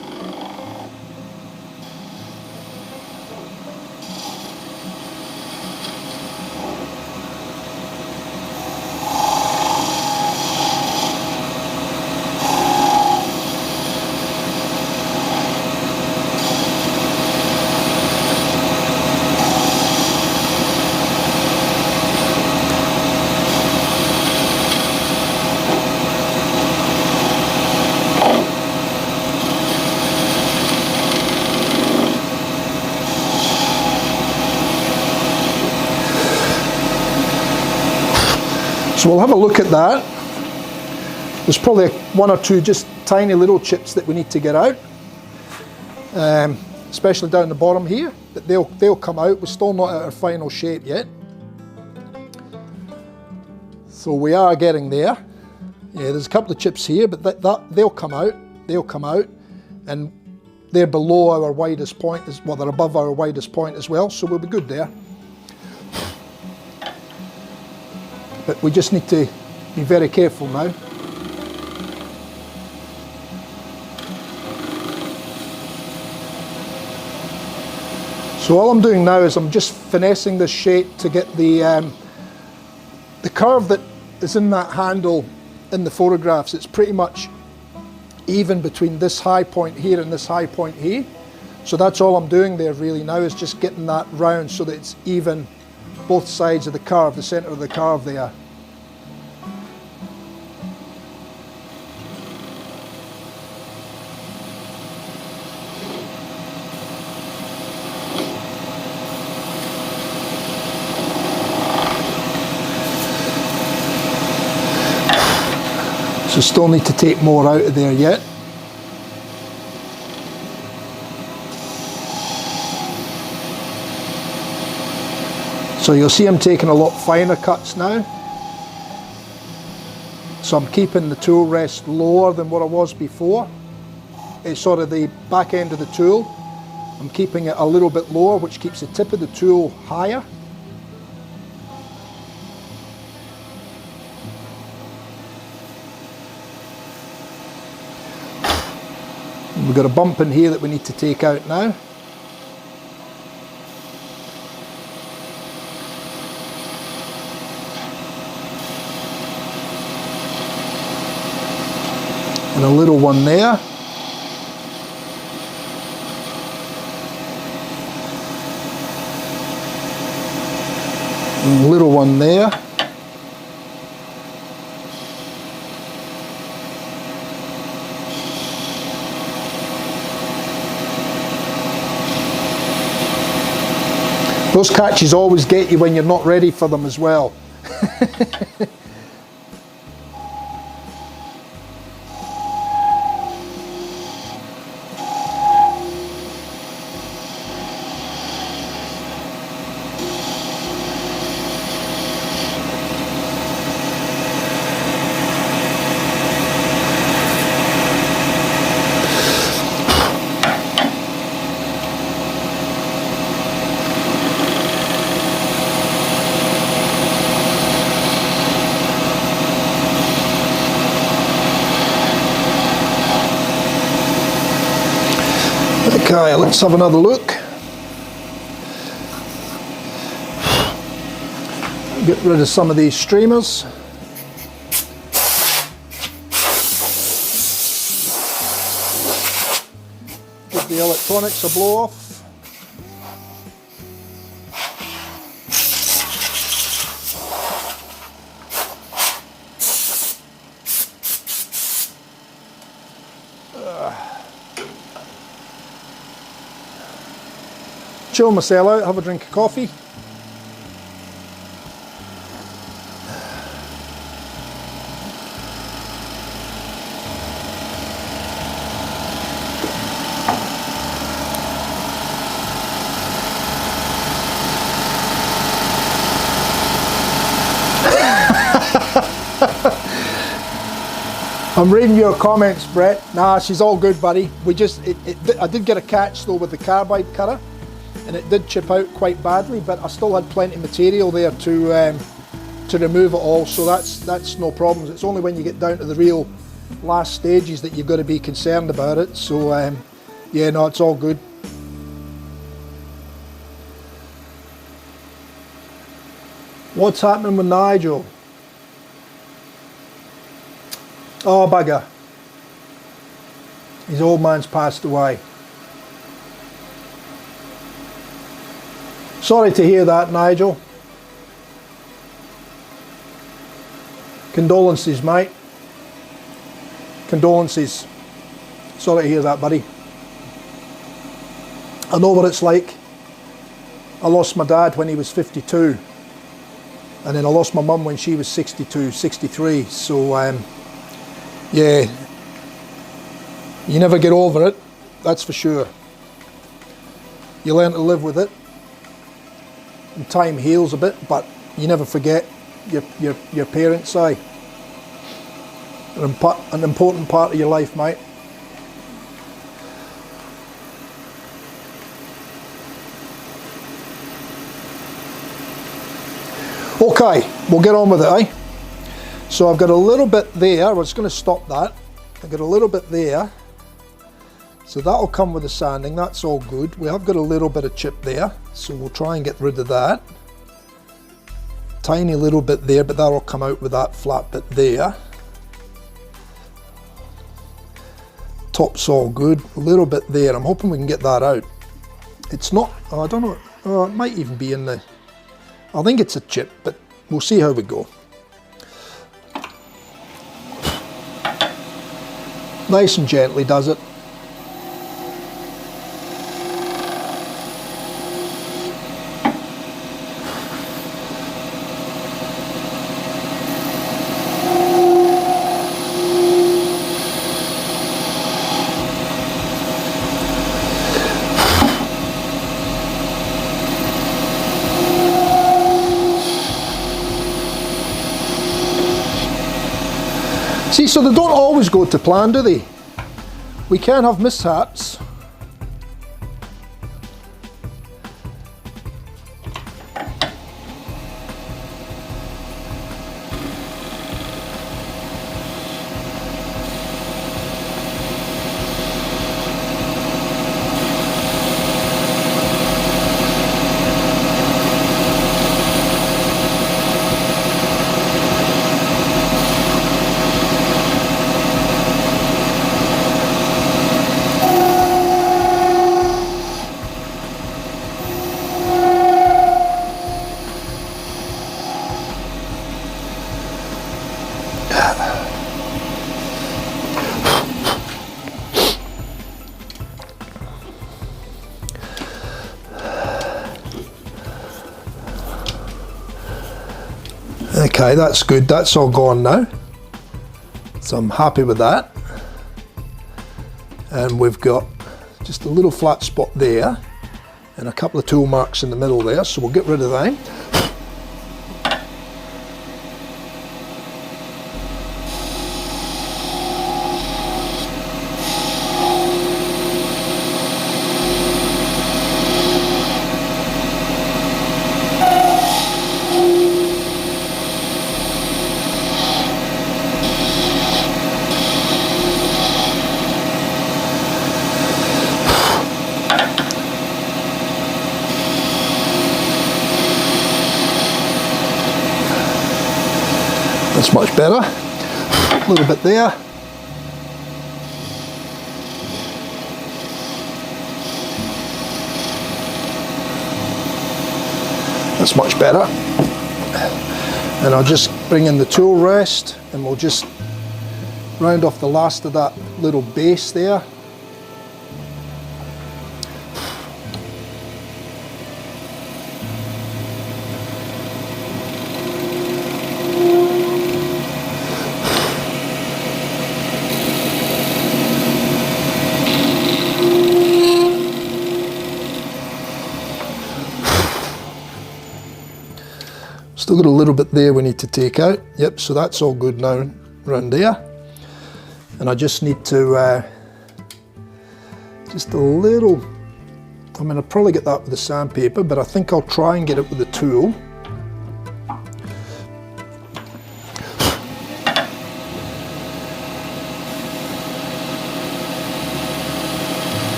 So we'll have a look at that. There's probably one or two just tiny little chips that we need to get out, especially down the bottom here, but they'll come out. We're still not at our final shape yet. So we are getting there. Yeah, there's a couple of chips here, but they'll come out. They'll come out, and they're below our widest point, well, they're above our widest point as well, so we'll be good there. But we just need to be very careful now. So all I'm doing now is I'm just finessing this shape to get the the curve that is in that handle in the photographs, it's pretty much even between this high point here and this high point here. So that's all I'm doing there really now, is just getting that round so that it's even both sides of the curve, the center of the curve there. So still need to take more out of there yet. So you'll see I'm taking a lot finer cuts now. So I'm keeping the tool rest lower than what I was before. It's sort of the back end of the tool. I'm keeping it a little bit lower, which keeps the tip of the tool higher. We've got a bump in here that we need to take out now. And a little one there. And a little one there. Those catches always get you when you're not ready for them as well. Okay, let's have another look. Get rid of some of these streamers. Give the electronics a blow off. Chill myself out, have a drink of coffee. I'm reading your comments, Brett. Nah, she's all good, buddy. I did get a catch though with the carbide cutter, and it did chip out quite badly, but I still had plenty of material there to remove it all, so that's no problems. It's only when you get down to the real last stages that you've got to be concerned about it. So yeah, no, it's all good. What's happening with Nigel? Oh, bugger. His old man's passed away. Sorry to hear that, Nigel. Condolences, mate. Condolences. Sorry to hear that, buddy. I know what it's like. I lost my dad when he was 52. And then I lost my mum when she was 62, 63. So, yeah. You never get over it, that's for sure. You learn to live with it. And time heals a bit, but you never forget your parents' side. An important part of your life, mate. Okay, we'll get on with it, eh? So I've got a little bit there. I was going to stop that. I've got a little bit there. So that'll come with the sanding, that's all good. We have got a little bit of chip there, so we'll try and get rid of that. Tiny little bit there, but that'll come out with that flat bit there. Top's all good, a little bit there. I'm hoping we can get that out. It's not, I don't know, it might even be in the, I think it's a chip, but we'll see how we go. Nice and gently does it. See, so they don't always go to plan, do they? We can have mishaps. Okay, that's good, that's all gone now. So I'm happy with that. And we've got just a little flat spot there and a couple of tool marks in the middle there, so we'll get rid of them. That's much better. A little bit there. That's much better. And I'll just bring in the tool rest and we'll just round off the last of that little base there. Still got a little bit there we need to take out. Yep, so that's all good now around there. And I just need to, just a little, I mean I'll probably get that with the sandpaper, but I think I'll try and get it with the tool.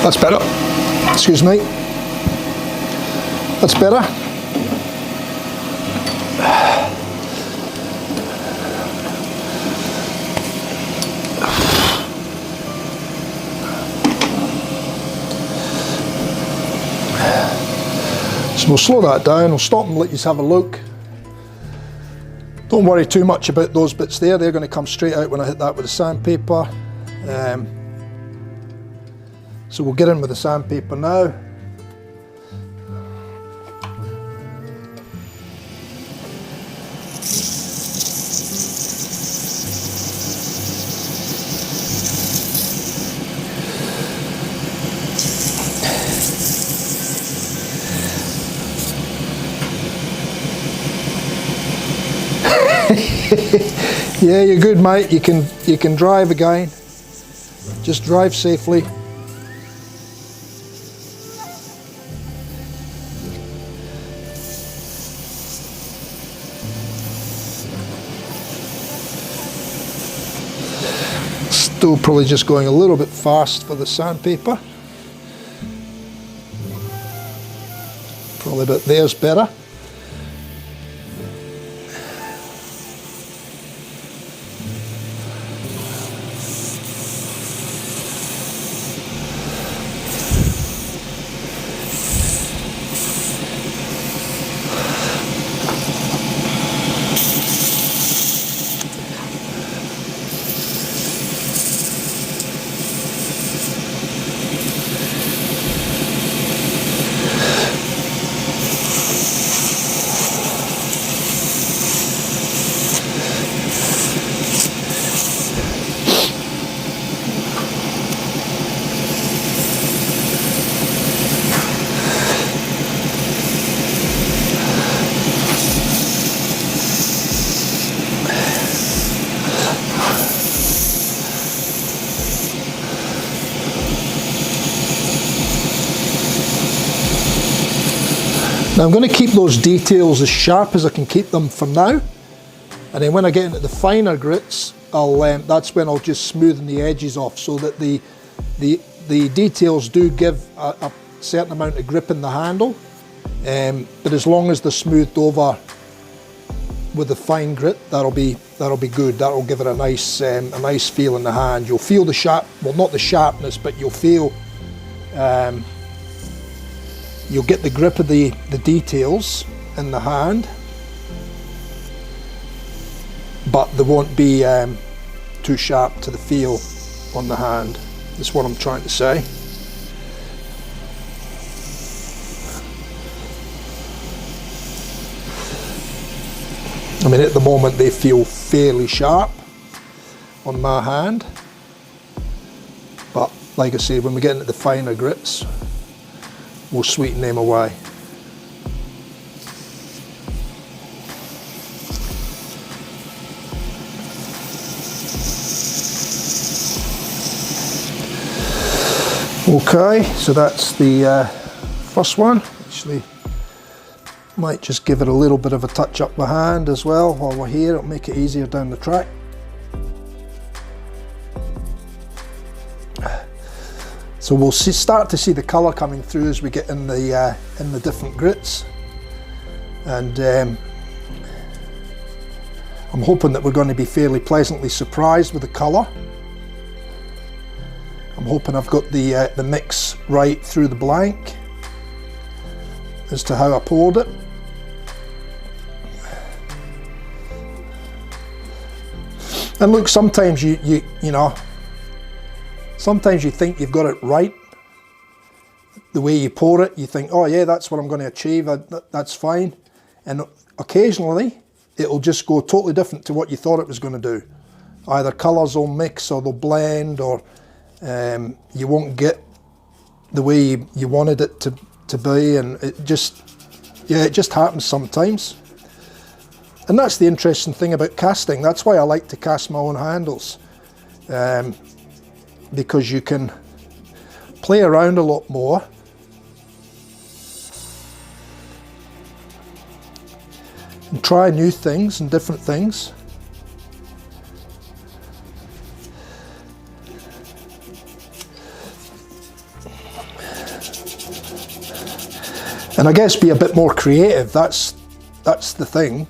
That's better. Excuse me. That's better. So we'll slow that down, we'll stop and let you have a look. Don't worry too much about those bits there, they're going to come straight out when I hit that with the sandpaper. So we'll get in with the sandpaper now. Yeah, you're good, mate. You can drive again. Just drive safely. Still probably just going a little bit fast for the sandpaper. Probably about there's better. Now I'm going to keep those details as sharp as I can keep them for now, and then when I get into the finer grits, that's when I'll just smoothen the edges off so that the details do give a certain amount of grip in the handle, but as long as they're smoothed over with the fine grit, that'll be good. That'll give it a nice feel in the hand. You'll feel the sharp, well, not the sharpness, but you'll feel. You'll get the grip of the details in the hand, but they won't be too sharp to the feel on the hand. That's what I'm trying to say. I mean, at the moment they feel fairly sharp on my hand, but like I say, when we get into the finer grits, we'll sweeten them away. Okay, so that's the first one. Actually, might just give it a little bit of a touch up my hand as well while we're here. It'll make it easier down the track. So we'll start to see the colour coming through as we get in the different grits, and I'm hoping that we're going to be fairly pleasantly surprised with the colour. I'm hoping I've got the mix right through the blank as to how I poured it. And look, sometimes you know. Sometimes you think you've got it right, the way you pour it, you think, oh yeah, that's what I'm going to achieve, that's fine. And occasionally, it'll just go totally different to what you thought it was going to do. Either colours will mix, or they'll blend, or you won't get the way you wanted it to be, and it just happens sometimes. And that's the interesting thing about casting. That's why I like to cast my own handles. Because you can play around a lot more, and try new things and different things. And I guess be a bit more creative. That's the thing.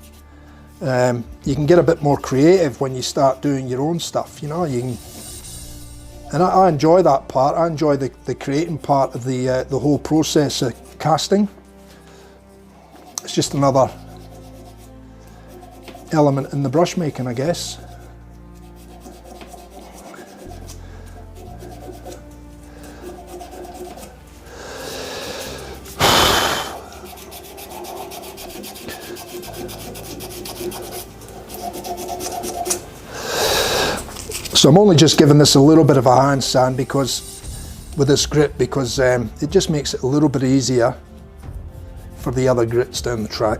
You can get a bit more creative when you start doing your own stuff, you know. You can. And I enjoy that part. I enjoy the creating part of the whole process of casting. It's just another element in the brush making, I guess. So I'm only just giving this a little bit of a hand sand with this grit, because it just makes it a little bit easier for the other grits down the track.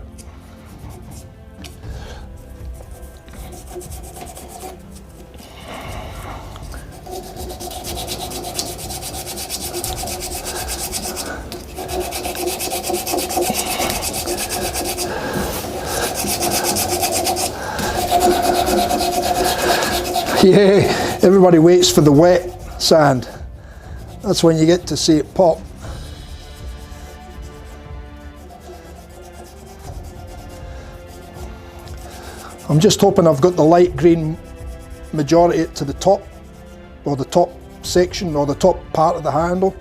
Yeah, Everybody waits for the wet sand. That's when you get to see it pop. I'm just hoping I've got the light green majority to the top, or the top section, or the top part of the handle,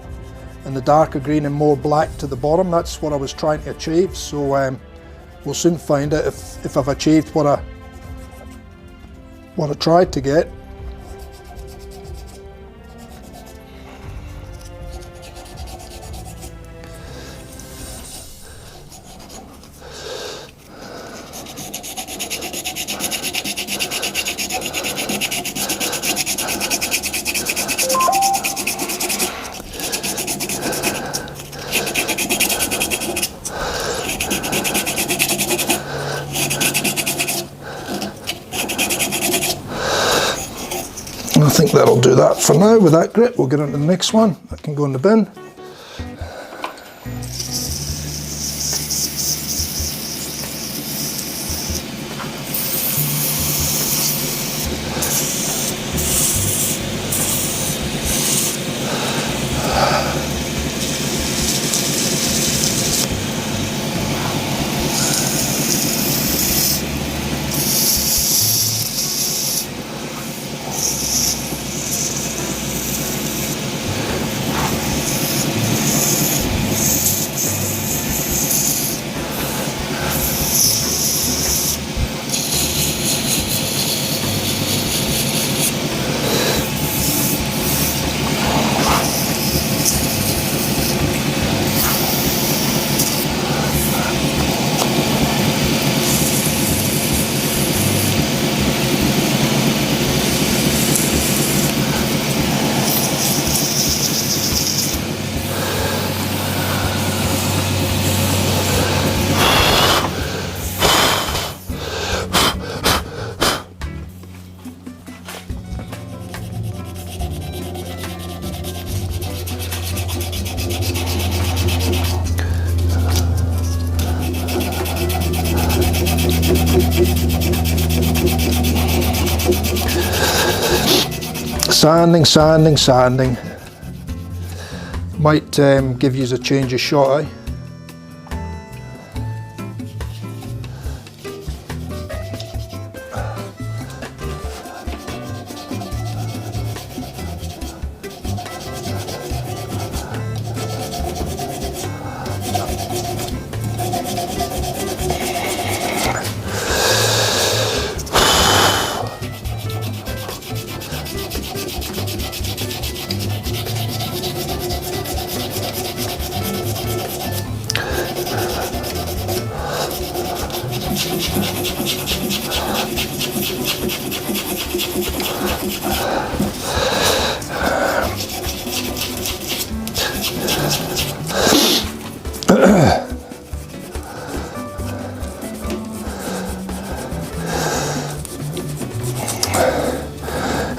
and the darker green and more black to the bottom. That's what I was trying to achieve, so we'll soon find out if I've achieved what I tried to get. I think that'll do that for now with that grit. We'll get on to the next one. That can go in the bin. Sanding, sanding, sanding. Might give you a change of shot, eh?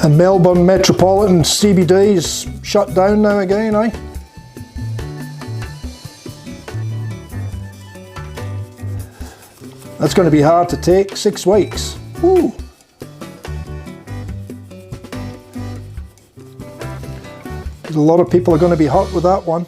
And Melbourne Metropolitan CBD is shut down now again, eh? That's going to be hard to take, 6 weeks. Woo. A lot of people are going to be hurt with that one.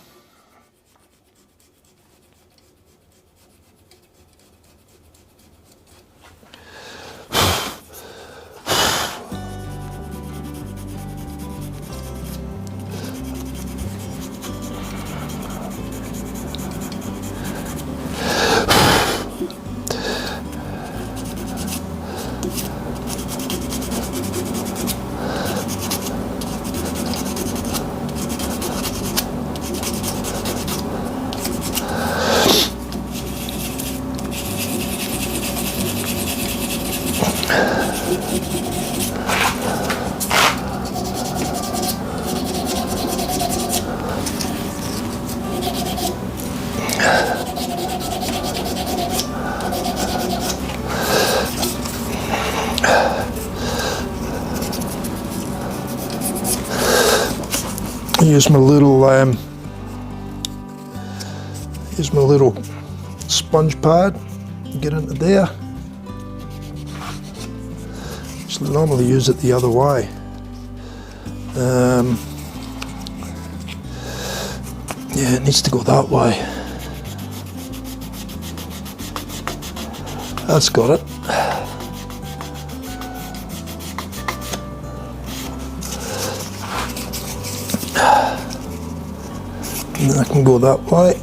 Use my little sponge pad, get into there. Just normally use it the other way. Yeah, it needs to go that way. That's got it. And then I can go that way.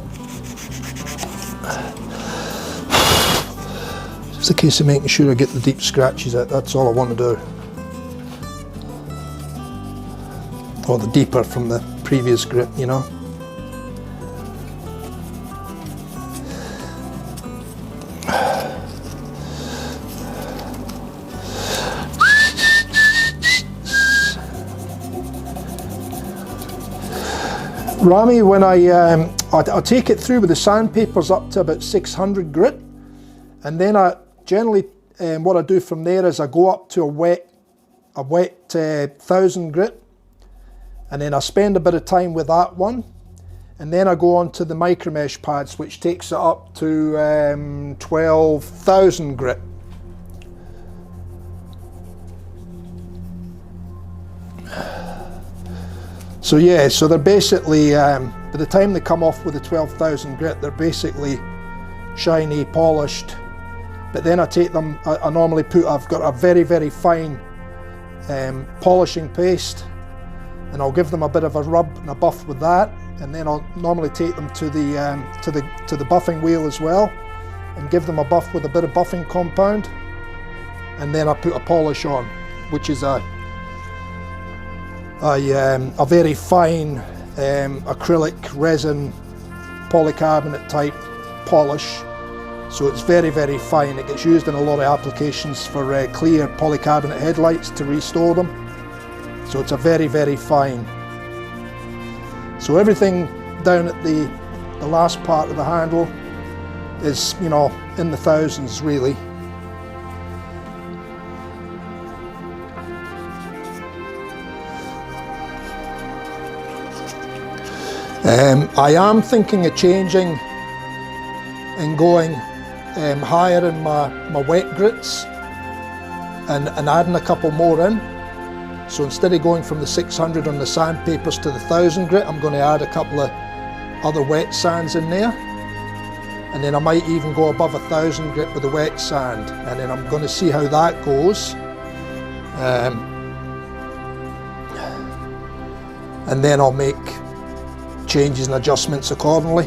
It's a case of making sure I get the deep scratches out. That's all I want to do. Or the deeper from the previous grit, you know. Rami, when I take it through with the sandpapers up to about 600 grit, and then I generally what I do from there is I go up to a wet 1000 grit, and then I spend a bit of time with that one, and then I go on to the micro mesh pads, which takes it up to 12,000 grit. So yeah, so they're basically, by the time they come off with the 12,000 grit, they're basically shiny, polished. But then I take them, I normally I've got a very, very fine polishing paste, and I'll give them a bit of a rub and a buff with that, and then I'll normally take them to the buffing wheel as well, and give them a buff with a bit of buffing compound, and then I put a polish on, which is a very fine acrylic resin polycarbonate type polish. So it's very, very fine. It gets used in a lot of applications for clear polycarbonate headlights to restore them. So it's a very, very fine. So everything down at the last part of the handle is, you know, in the thousands really. I am thinking of changing and going higher in my wet grits and adding a couple more in. So instead of going from the 600 on the sandpapers to the 1000 grit, I'm going to add a couple of other wet sands in there, and then I might even go above 1000 grit with the wet sand, and then I'm going to see how that goes. And then I'll make changes and adjustments accordingly.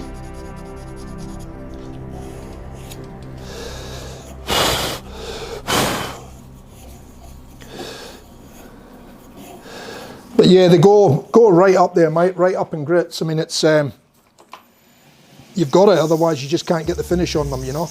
But yeah, they go right up there, mate, right up in grits. I mean, it's you've got it, otherwise you just can't get the finish on them, you know.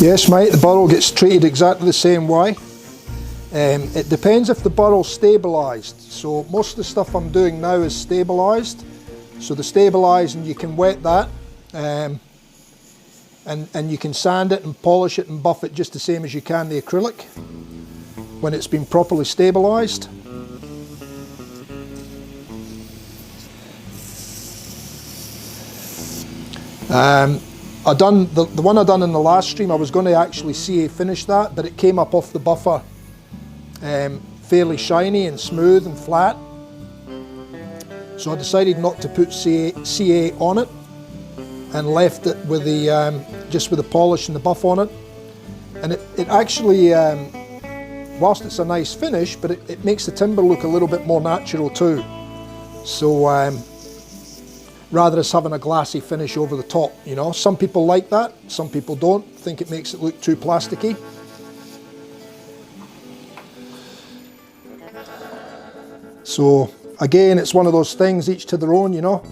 Yes, mate, the burrow gets treated exactly the same way. It depends if the burrow's stabilised. So most of the stuff I'm doing now is stabilised. So the stabilising, you can wet that and you can sand it and polish it and buff it just the same as you can the acrylic when it's been properly stabilised. I done the one I done in the last stream. I was going to actually CA finish that, but it came up off the buffer fairly shiny and smooth and flat. So I decided not to put CA on it and left it with the just with the polish and the buff on it. And it actually, whilst it's a nice finish, but it makes the timber look a little bit more natural too. So rather than having a glassy finish over the top, you know. Some people like that, some people don't, think it makes it look too plasticky. So again, it's one of those things, each to their own, you know.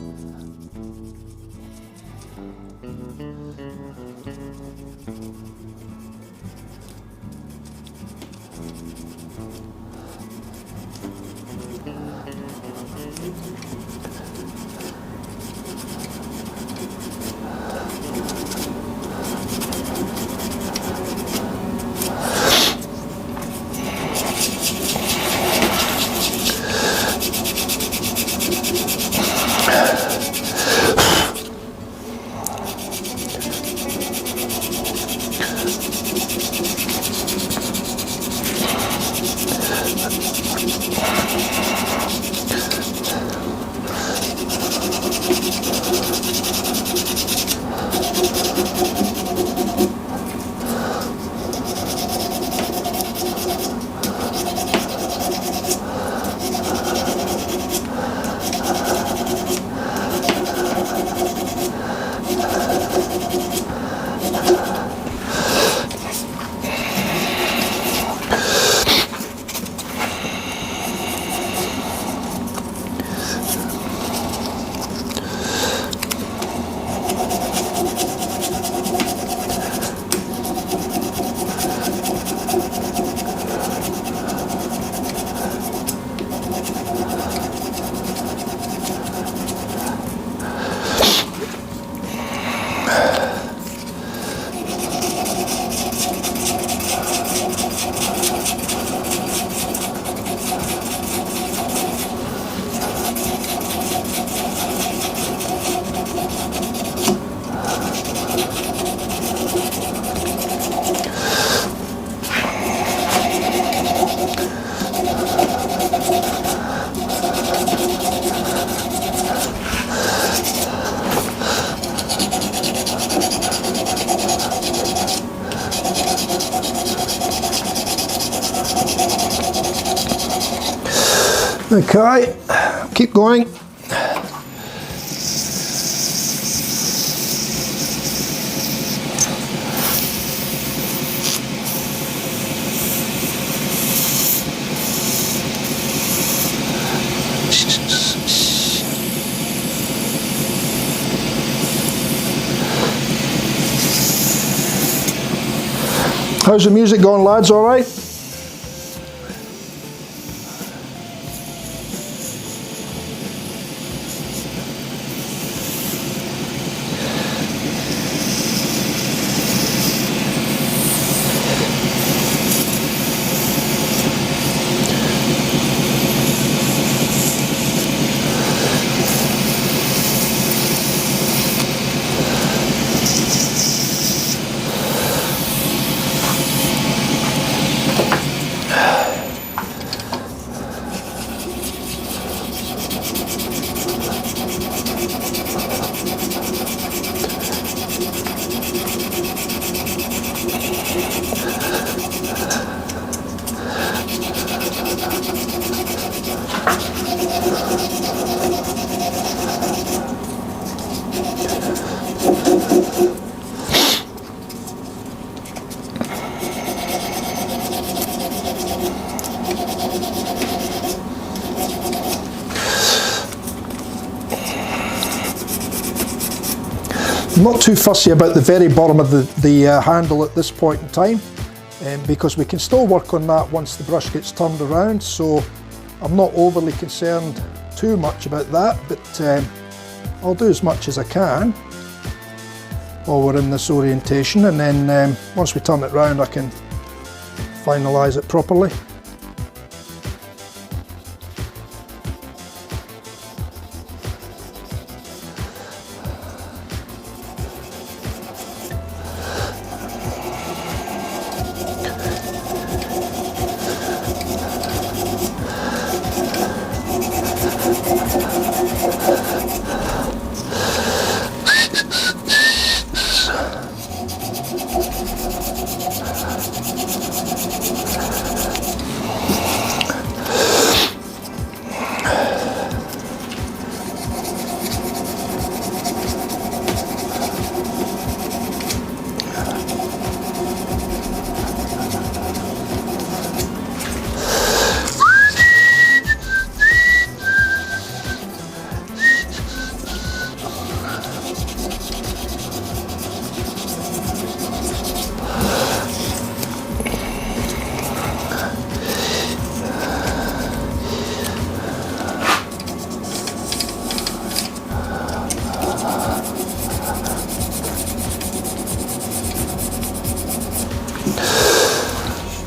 Okay, keep going. How's the music going, lads? All right? I'm not too fussy about the very bottom of the handle at this point in time, because we can still work on that once the brush gets turned around, so I'm not overly concerned too much about that, but I'll do as much as I can while we're in this orientation, and then once we turn it round I can finalise it properly.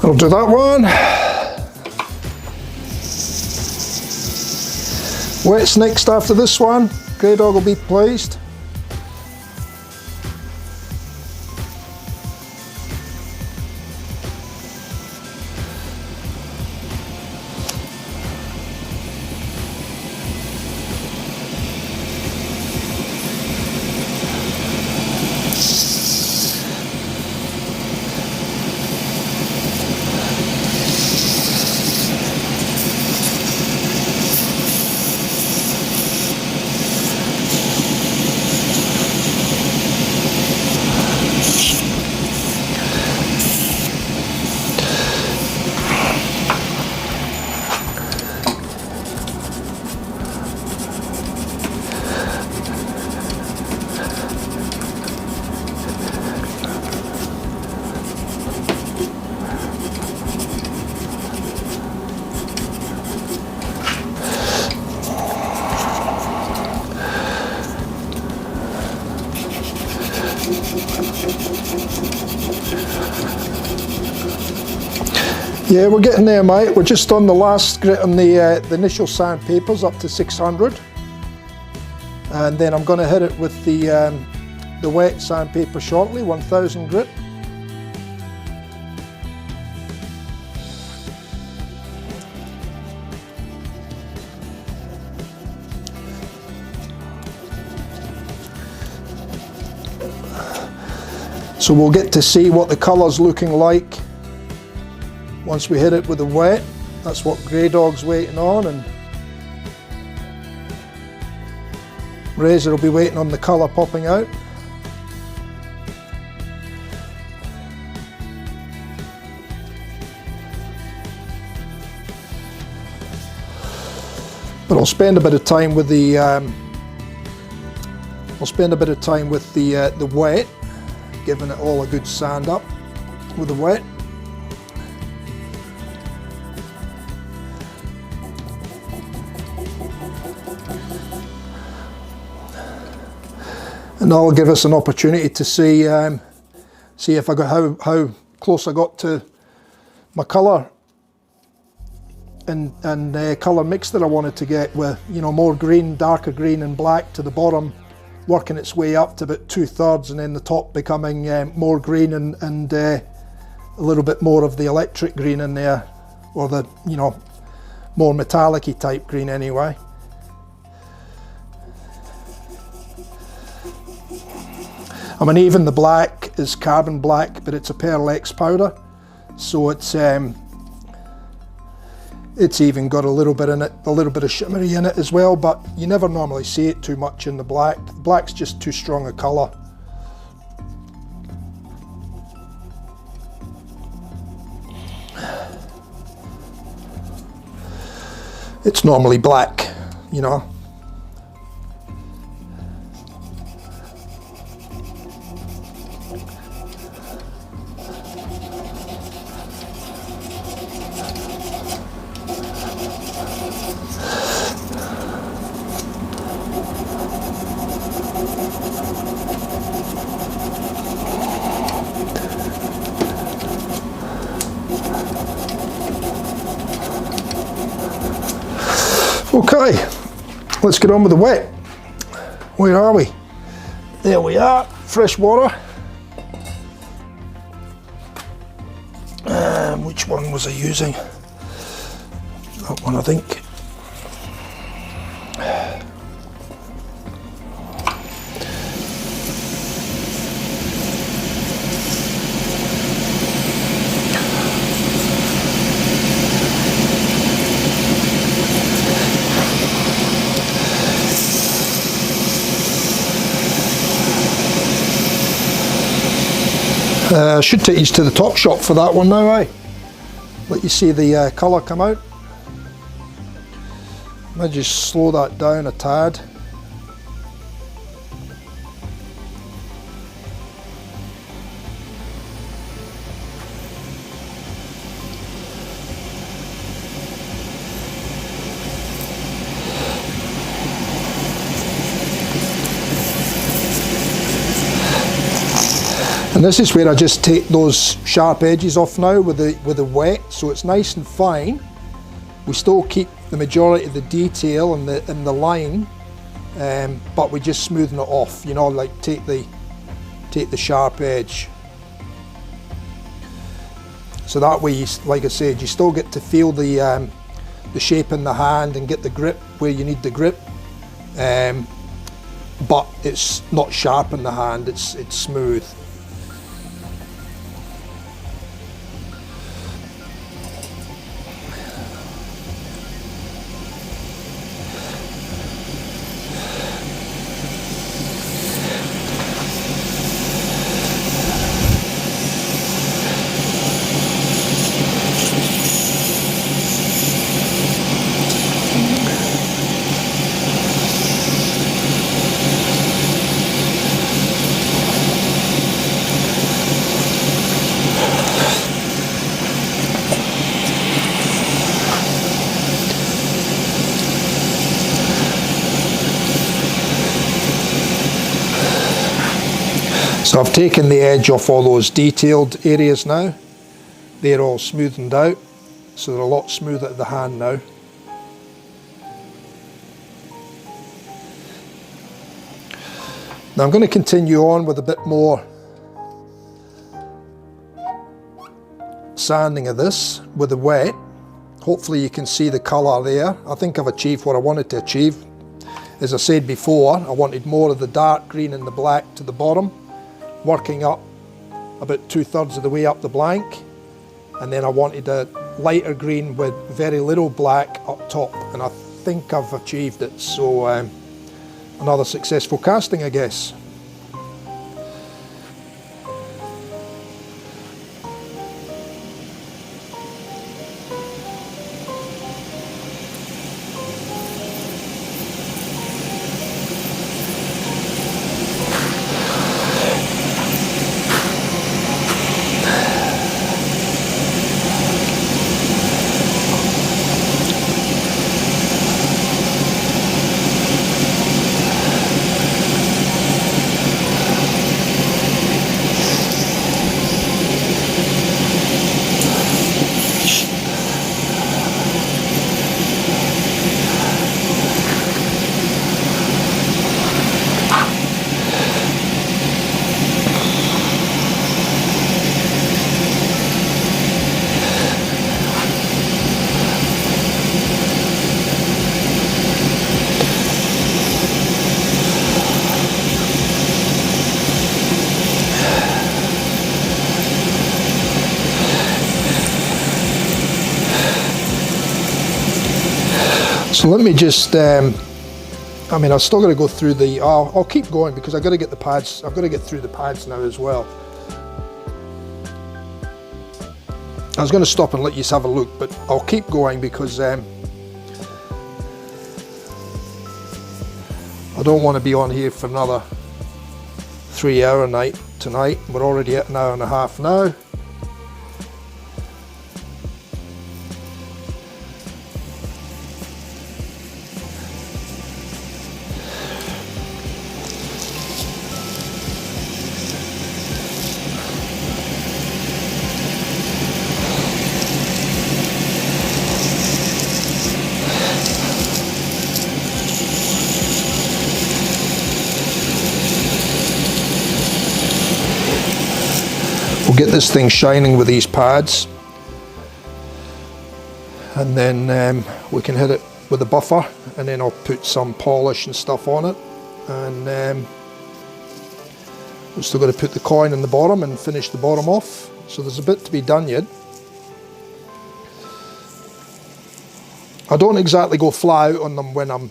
I'll do that one. Wet's next after this one. Grey Dog will be pleased. Yeah, we're getting there, mate. We're just on the last grit on the initial sandpapers up to 600, and then I'm going to hit it with the wet sandpaper shortly, 1000 grit. So we'll get to see what the colour's looking like once we hit it with the wet. That's what Grey Dog's waiting on, and Resin will be waiting on the colour popping out. But I'll spend a bit of time with the the wet, giving it all a good sand up with the wet. And that'll give us an opportunity to see if I got how close I got to my colour and colour mix that I wanted to get, with, you know, more green, darker green and black to the bottom, working its way up to about 2/3, and then the top becoming more green and a little bit more of the electric green in there, or the, you know, more metallic-y type green anyway. I mean, even the black is carbon black, but it's a Pearl X powder, so it's even got a little bit in it, a little bit of shimmery in it as well, but you never normally see it too much in the black. The black's just too strong a colour. It's normally black, you know. Okay, let's get on with the wet. Where are we? There we are, fresh water. Which one was I using? That one, I think. I should take you to the top shop for that one now, eh? Let you see the colour come out. Maybe just slow that down a tad. And this is where I just take those sharp edges off now with the wet, so it's nice and fine. We still keep the majority of the detail and the line, but we just smoothen it off, you know, like take the sharp edge. So that way, like I said, you still get to feel the shape in the hand and get the grip where you need the grip, but it's not sharp in the hand, it's smooth. So I've taken the edge off all those detailed areas now. They're all smoothened out, so they're a lot smoother at the hand now. Now I'm going to continue on with a bit more sanding of this with the wet. Hopefully you can see the colour there. I think I've achieved what I wanted to achieve. As I said before, I wanted more of the dark green and the black to the bottom, working up about 2/3 of the way up the blank, and then I wanted a lighter green with very little black up top, and I think I've achieved it. So another successful casting, I guess. So let me just, I mean, I've still got to go through the, I'll keep going because I've got to get the pads, I've got to get through the pads now as well. I was going to stop and let you have a look, but I'll keep going because I don't want to be on here for another 3-hour night tonight. We're already at 1.5 hours now. We'll get this thing shining with these pads, and then we can hit it with a buffer, and then I'll put some polish and stuff on it, and we've still got to put the coin in the bottom and finish the bottom off, so there's a bit to be done yet. I don't exactly go fly out on them when I'm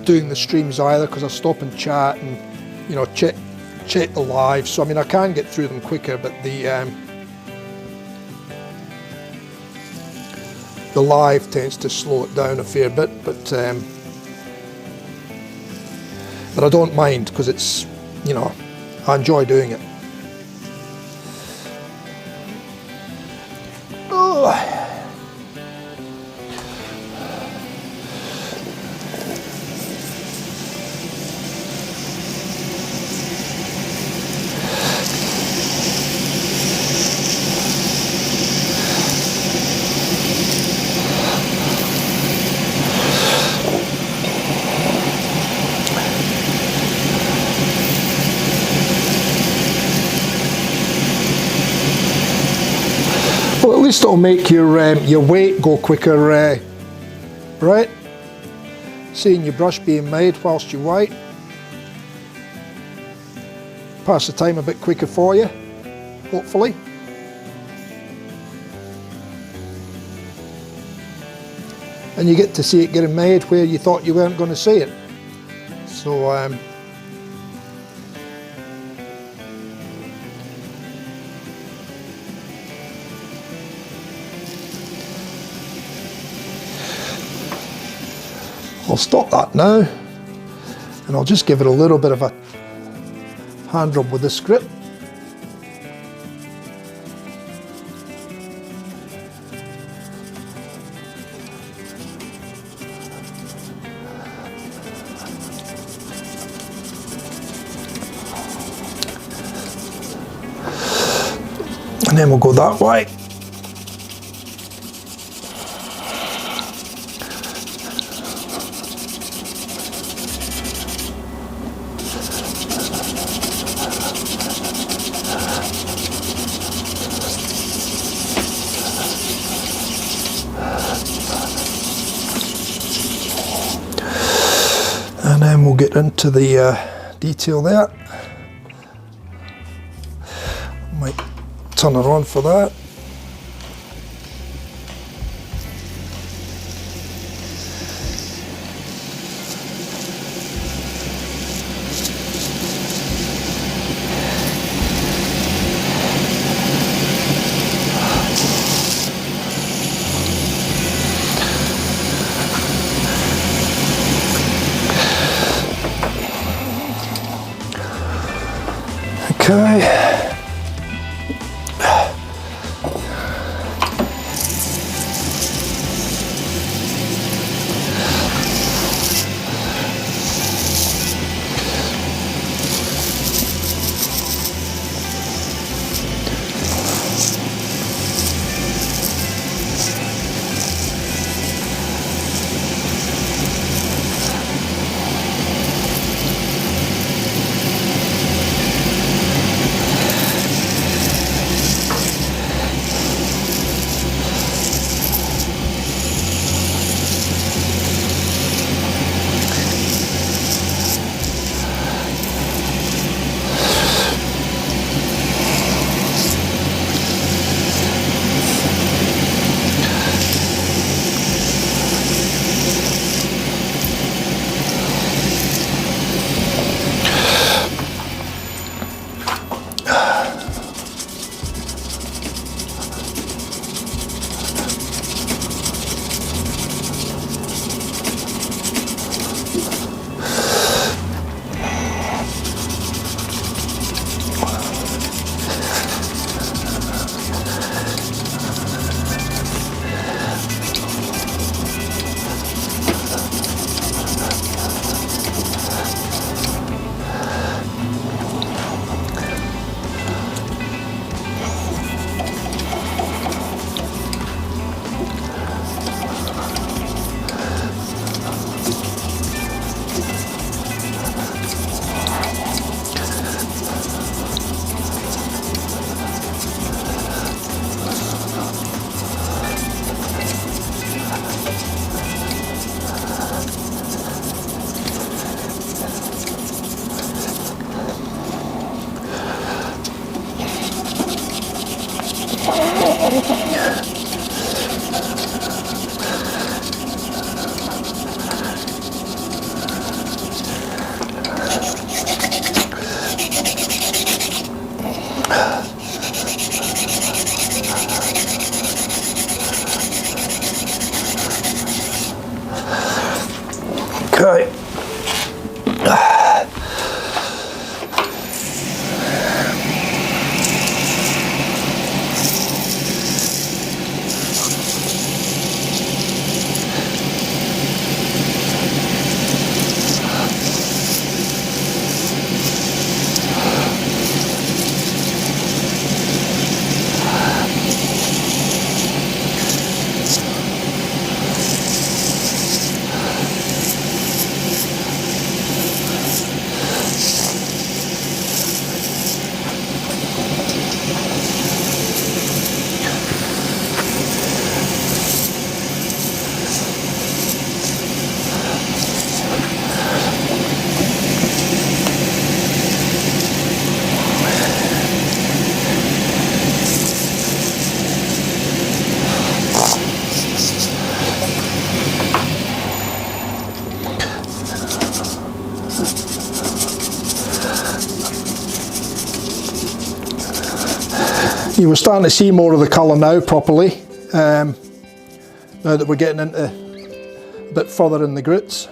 doing the streams either, because I stop and chat and, you know, check the live. So I mean, I can get through them quicker, but the live tends to slow it down a fair bit. But I don't mind, because it's, you know, I enjoy doing it. Oh. least it'll make your weight go quicker, right? Seeing your brush being made whilst you wait. Pass the time a bit quicker for you, hopefully. And you get to see it getting made where you thought you weren't going to see it. So I'll stop that now, and I'll just give it a little bit of a hand rub with the script. And then we'll go that way. And then we'll get into the detail there. Might turn it on for that. Okay. Okay. You were starting to see more of the colour now properly, now that we're getting into a bit further in the groots.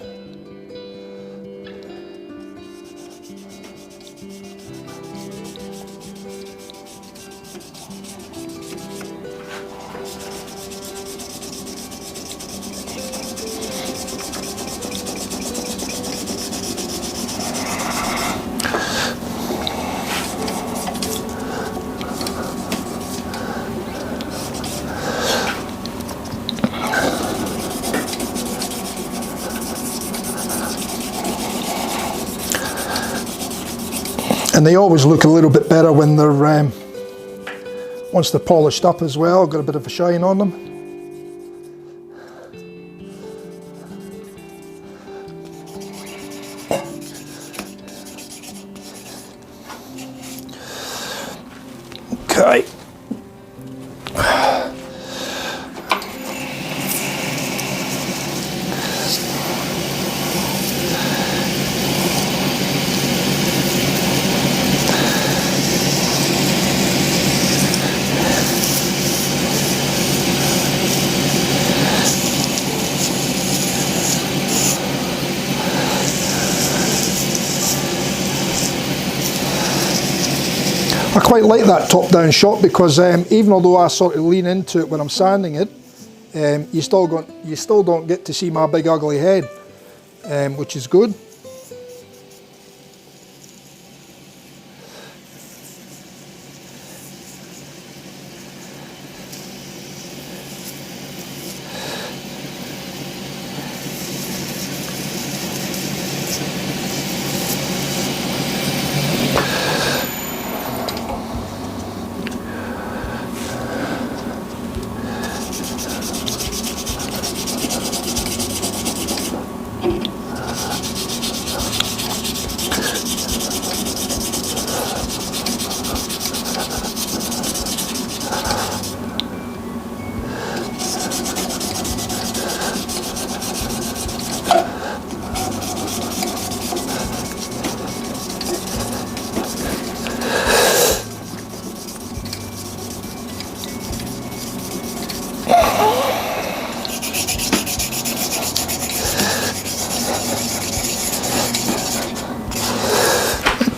And they always look a little bit better when they're, once they're polished up as well, got a bit of a shine on them. Okay. I quite like that top-down shot because even although I sort of lean into it when I'm sanding it, you still don't get to see my big ugly head, which is good.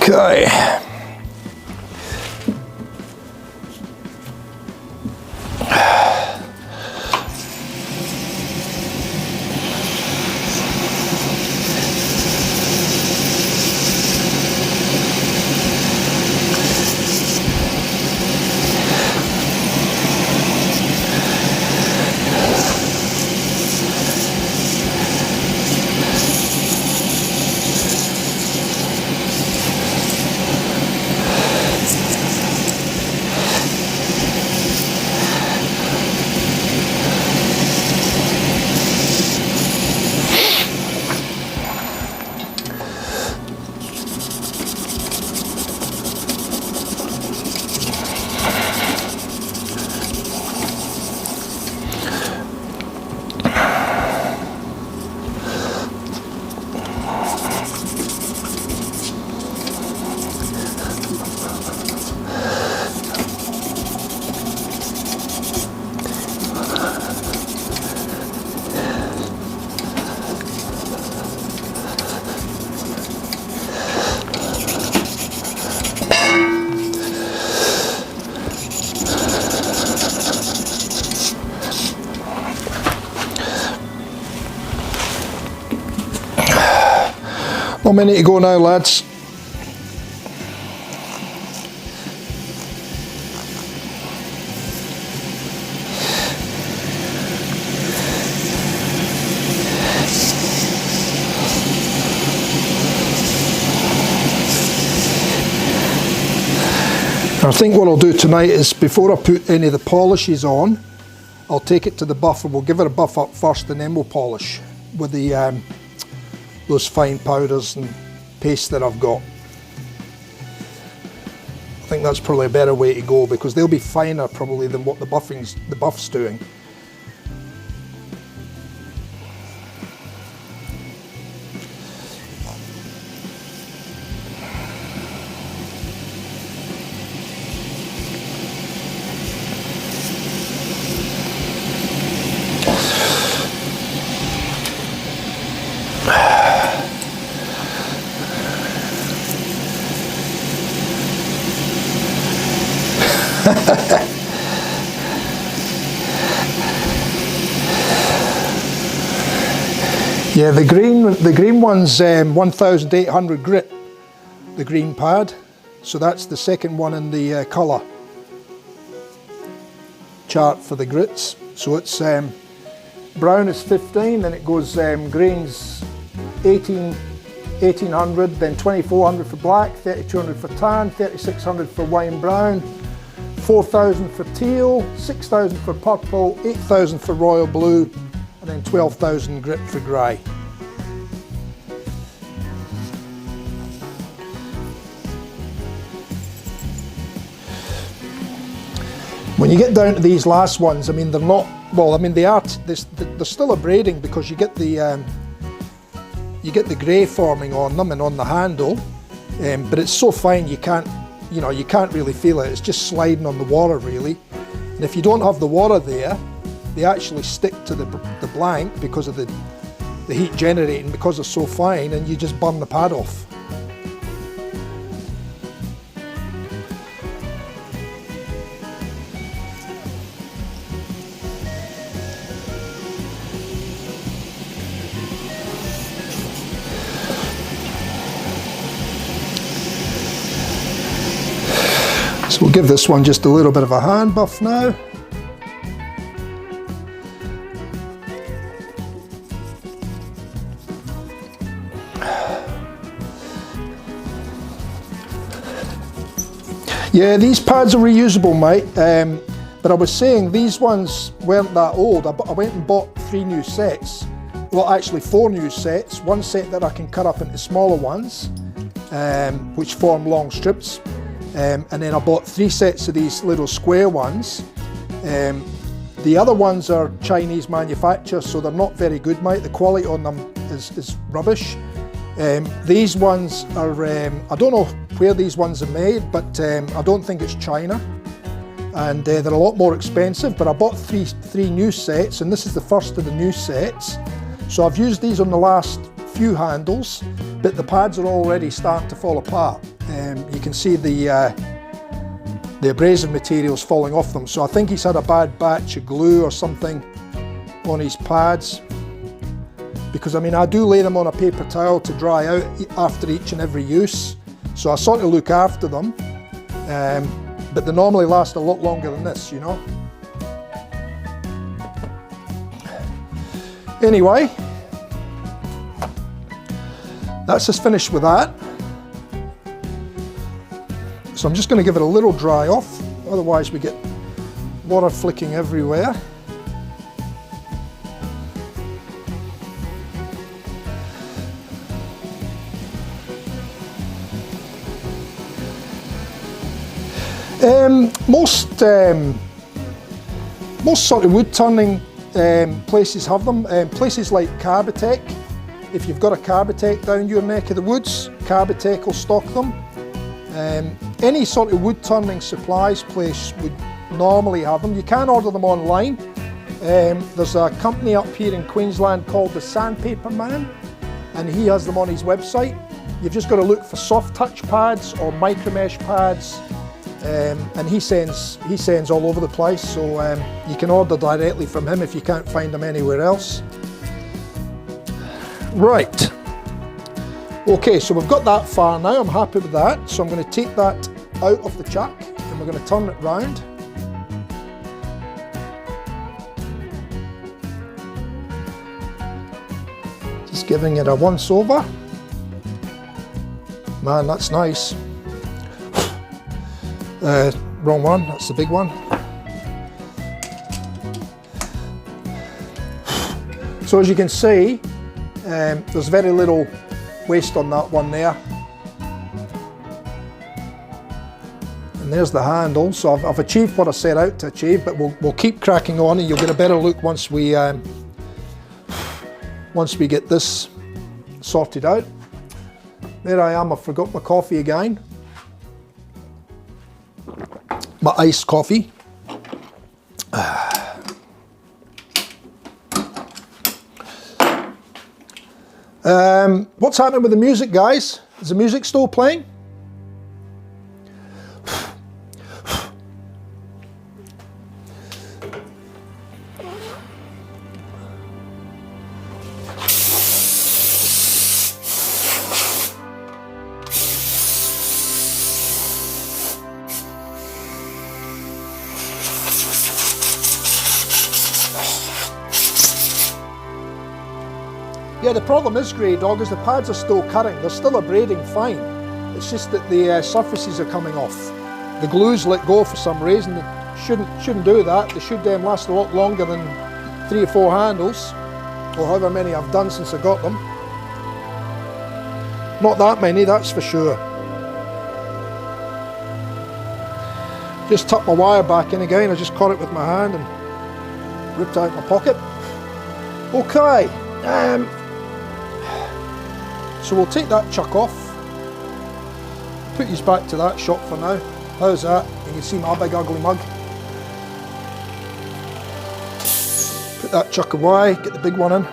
Okay. One minute to go now, lads. I think what I'll do tonight is, before I put any of the polishes on, I'll take it to the buff and we'll give it a buff up first and then we'll polish with the those fine powders and paste that I've got. I think that's probably a better way to go because they'll be finer probably than what the buff's doing. Yeah, the green one's 1,800 grit, the green pad. So that's the second one in the colour chart for the grits. So it's brown is 15, then it goes green's 1800, then 2400 for black, 3200 for tan, 3600 for wine brown, 4000 for teal, 6000 for purple, 8000 for royal blue, and then 12,000 grit for grey. When you get down to these last ones, I mean, they're not, well, I mean, they're still a braiding, because you get the grey forming on them and on the handle, but it's so fine you can't really feel it. It's just sliding on the water, really. And if you don't have the water there, they actually stick to the blank because of the heat generating, because they're so fine, and you just burn the pad off. So we'll give this one just a little bit of a hand buff now. Yeah, these pads are reusable, mate, but I was saying these ones weren't that old. I went and bought 3 new sets, well actually 4 new sets, one set that I can cut up into smaller ones, which form long strips, and then I bought 3 sets of these little square ones. The other ones are Chinese manufacture, so they're not very good, mate. The quality on them is rubbish. These ones are, I don't know where these ones are made, but I don't think it's China, and they're a lot more expensive. But I bought three new sets, and this is the first of the new sets. So I've used these on the last few handles, but the pads are already starting to fall apart. You can see the abrasive materials falling off them. So I think he's had a bad batch of glue or something on his pads. Because I mean, I do lay them on a paper towel to dry out after each and every use, so I sort of look after them, but they normally last a lot longer than this, you know. Anyway, that's us finished with that. So I'm just going to give it a little dry off, otherwise we get water flicking everywhere. Most sort of wood turning places have them. Places like Carbotech, if you've got a Carbotech down your neck of the woods, Carbotech will stock them. Any sort of wood turning supplies place would normally have them. You can order them online. There's a company up here in Queensland called the Sandpaper Man, and he has them on his website. You've just got to look for soft touch pads or micromesh pads. And he sends all over the place, so you can order directly from him if you can't find them anywhere else. Right, okay, so we've got that far now. I'm happy with that, so I'm going to take that out of the chuck and we're going to turn it round. Just giving it a once over. Man, that's nice. Wrong one, that's the big one. So as you can see, there's very little waste on that one there. And there's the handle, so I've achieved what I set out to achieve, but we'll keep cracking on and you'll get a better look once we get this sorted out. There I am, I forgot my coffee again. My iced coffee. What's happening with the music, guys? Is the music still playing? Yeah, the problem is, Grey Dog, is the pads are still cutting. They're still abrading fine. It's just that the surfaces are coming off. The glue's let go for some reason. It shouldn't do that. They should last a lot longer than 3 or 4 handles, or however many I've done since I got them. Not that many, that's for sure. Just tuck my wire back in again. I just caught it with my hand and ripped out my pocket. Okay, so we'll take that chuck off. Put these back to that shop for now. How's that? You can see my big ugly mug. Put that chuck away, get the big one in.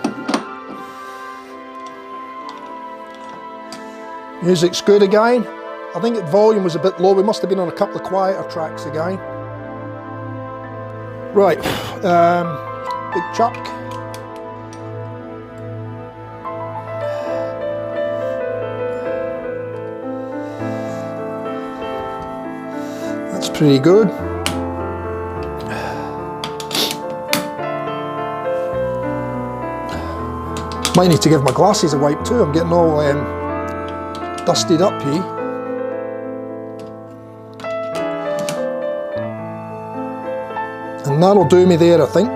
Music's good again. I think the volume was a bit low. We must have been on a couple of quieter tracks again. Right, big chuck. That's pretty good. Might need to give my glasses a wipe too. I'm getting all dusted up here. And that'll do me there, I think.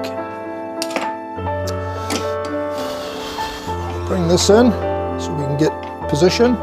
Bring this in so we can get position.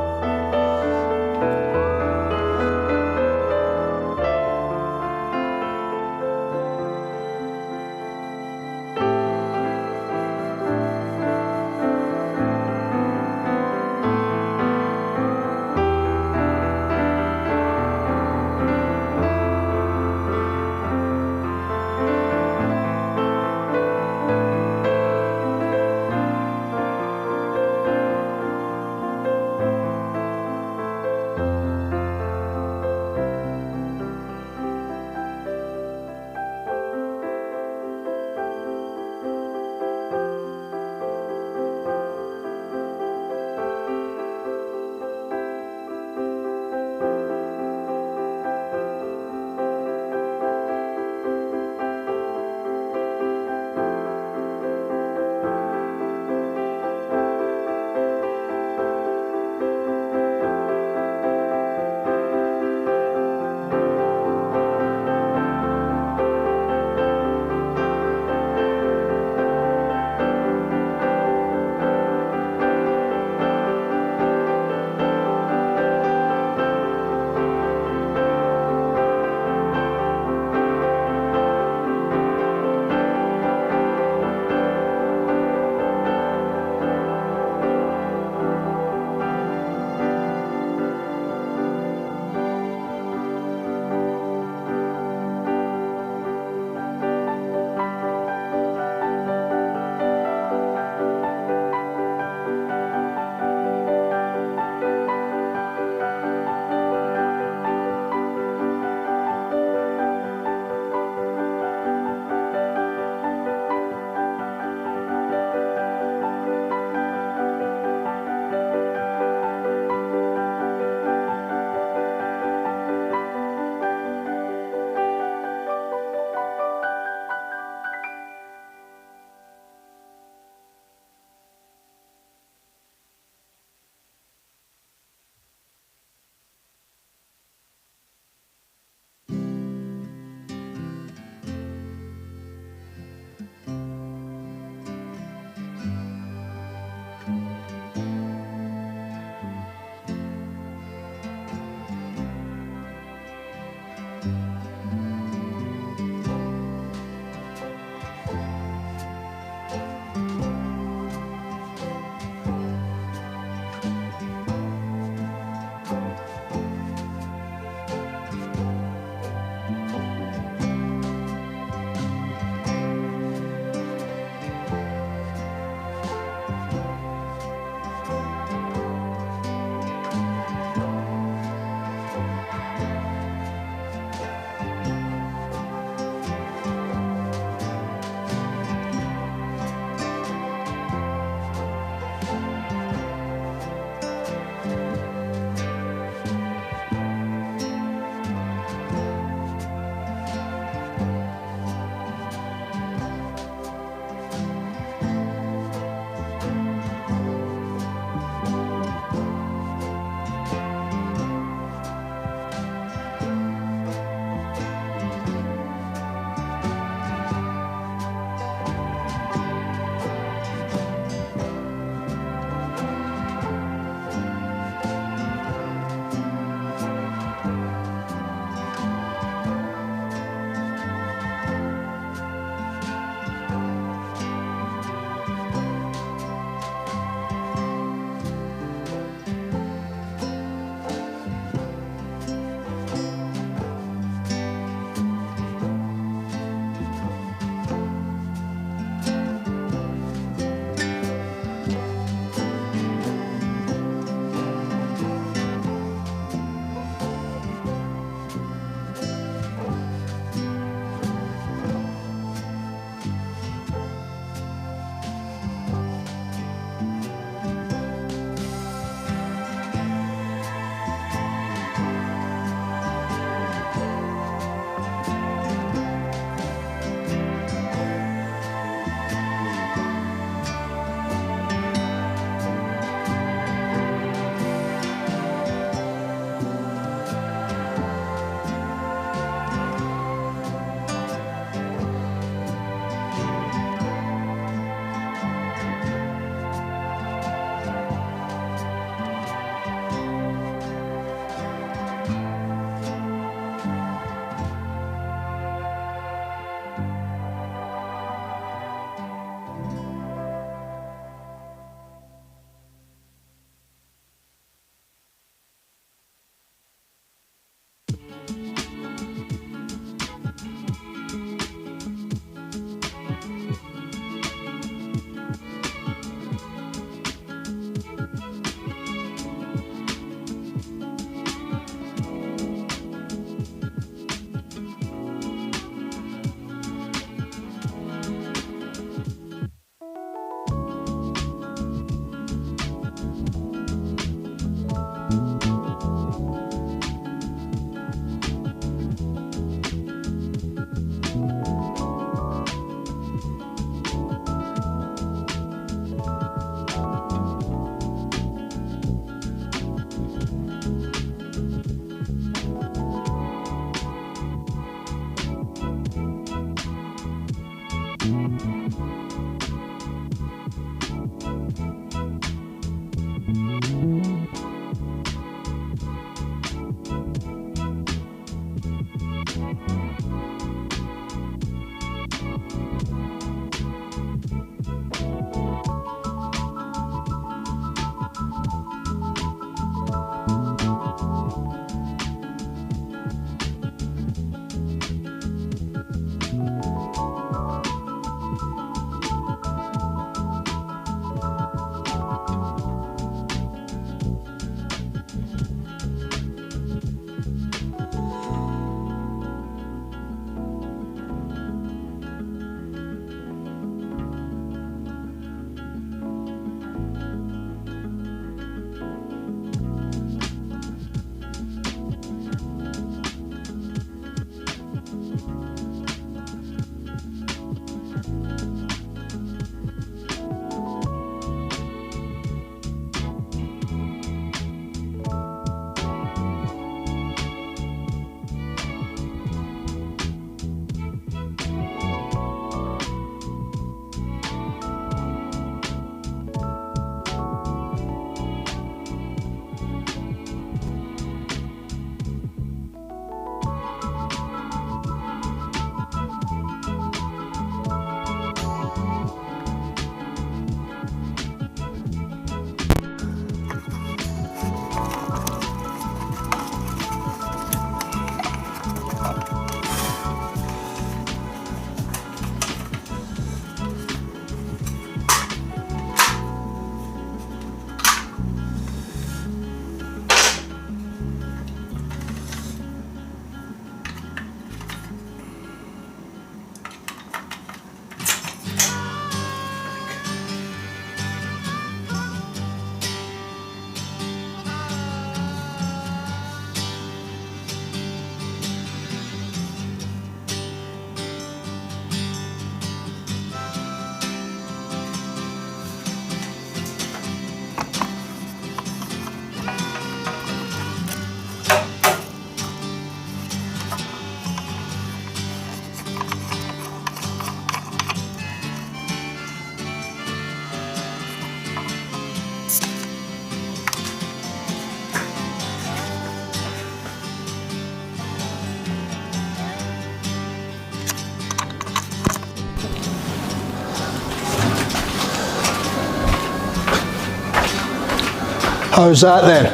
How's that then?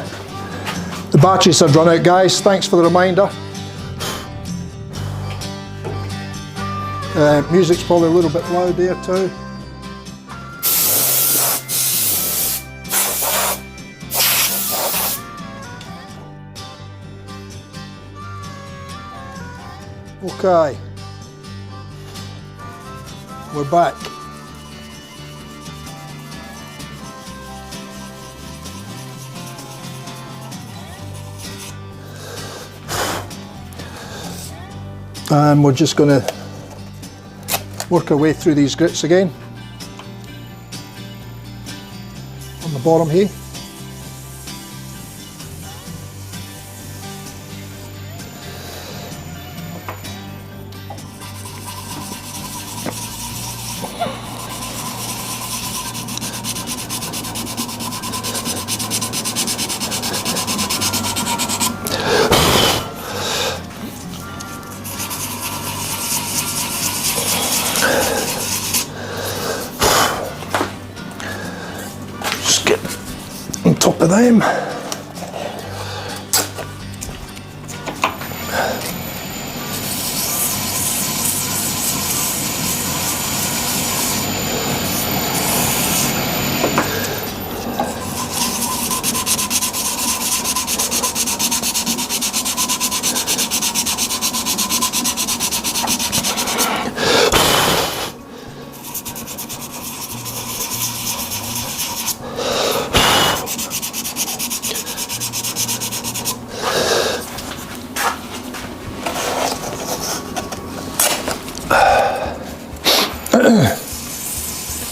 The batteries have run out, guys. Thanks for the reminder. Music's probably a little bit loud there too. Okay, we're back. And we're just going to work our way through these grits again on the bottom here. On top of them.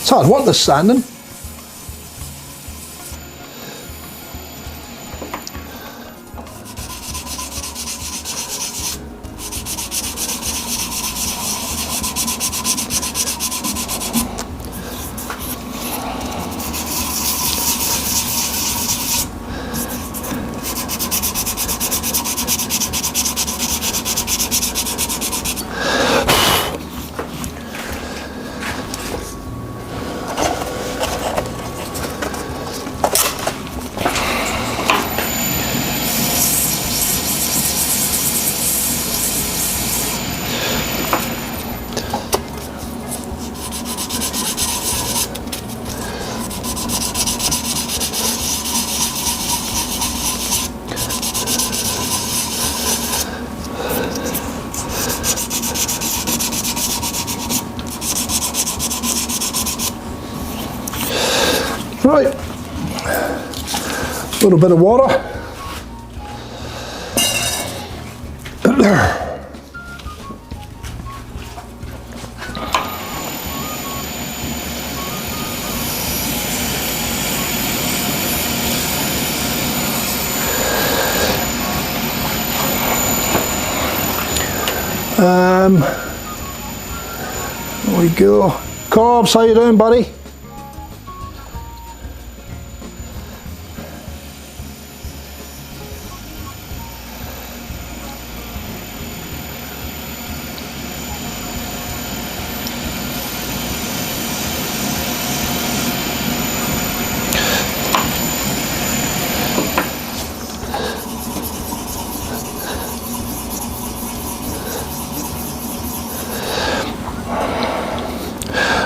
It's hard work, this sanding. Right, a little bit of water. There we go. Corbs, how you doing, buddy?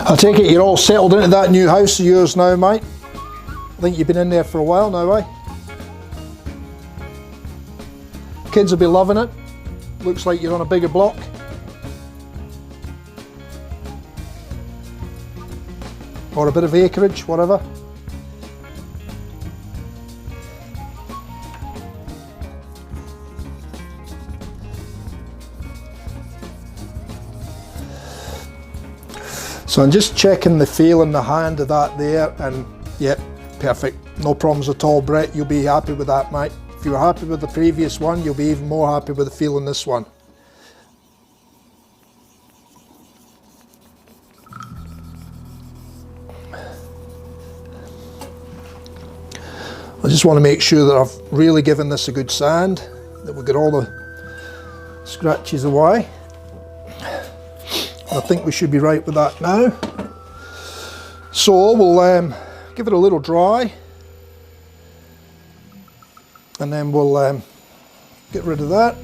I take it you're all settled into that new house of yours now, mate? I think you've been in there for a while now, eh? Kids will be loving it. Looks like you're on a bigger block. Or a bit of acreage, whatever. So I'm just checking the feel in the hand of that there, and yep, perfect. No problems at all, Brett. You'll be happy with that, mate. If you were happy with the previous one, you'll be even more happy with the feel in this one. I just want to make sure that I've really given this a good sand, that we'll get all the scratches away. I think we should be right with that now. So we'll give it a little dry, and then we'll get rid of that.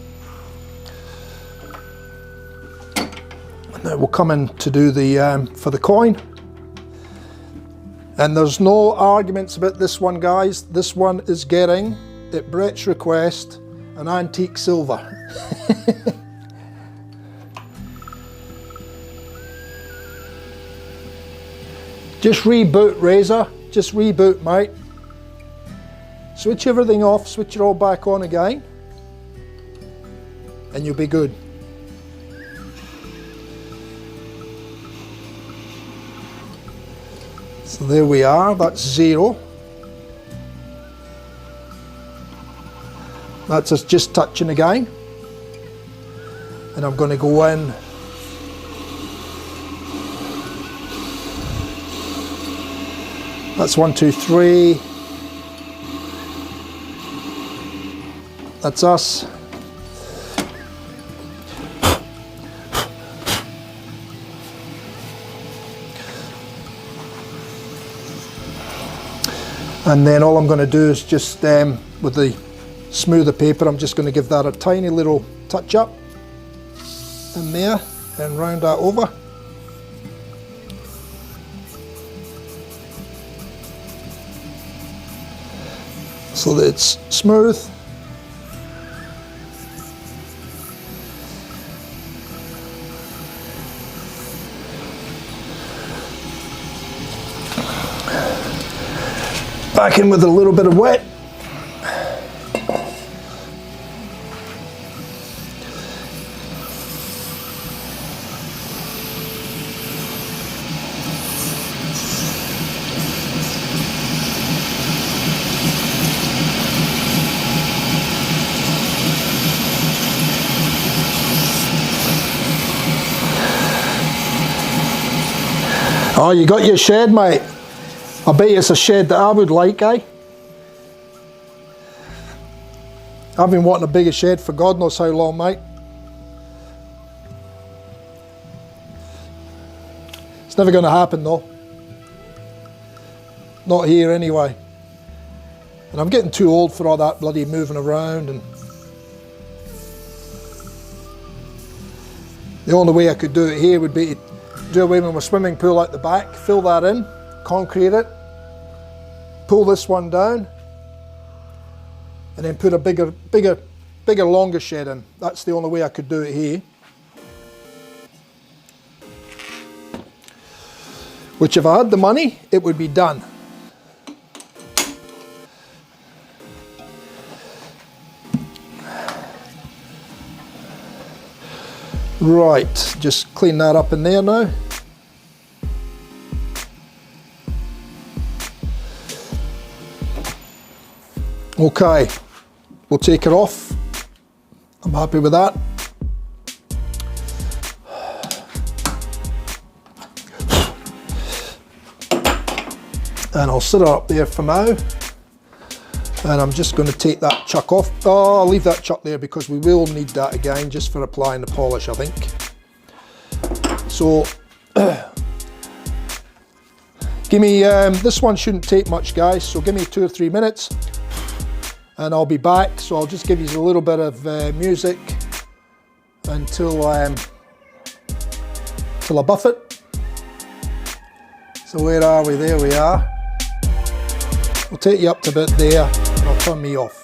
And then we'll come in to do the for the coin. And there's no arguments about this one, guys. This one is getting, at Brett's request, an antique silver. Just reboot, Razor, just reboot, mate. Switch everything off, switch it all back on again, and you'll be good. So there we are, that's 0. That's us just touching again. And I'm going to go in . That's 1, 2, 3. That's us. And then all I'm going to do is just, with the smoother paper, I'm just going to give that a tiny little touch up in there and round that over. So that it's smooth. Back in with a little bit of wet. Oh, you got your shed, mate. I bet you it's a shed that I would like, eh? I've been wanting a bigger shed for God knows how long, mate. It's never going to happen though. Not here anyway. And I'm getting too old for all that bloody moving around, and the only way I could do it here would be to do away with my swimming pool out the back, fill that in, concrete it, pull this one down, and then put a bigger, longer shed in. That's the only way I could do it here. Which if I had the money, it would be done. Right, just clean that up in there now. Okay, we'll take it off. I'm happy with that. And I'll sit it up there for now. And I'm just going to take that chuck off. Oh, I'll leave that chuck there because we will need that again just for applying the polish, I think. So, give me, this one shouldn't take much, guys, so give me 2 or 3 minutes and I'll be back. So I'll just give you a little bit of music until I buff it. So where are we? There we are. We'll take you up to about there and I'll turn me off.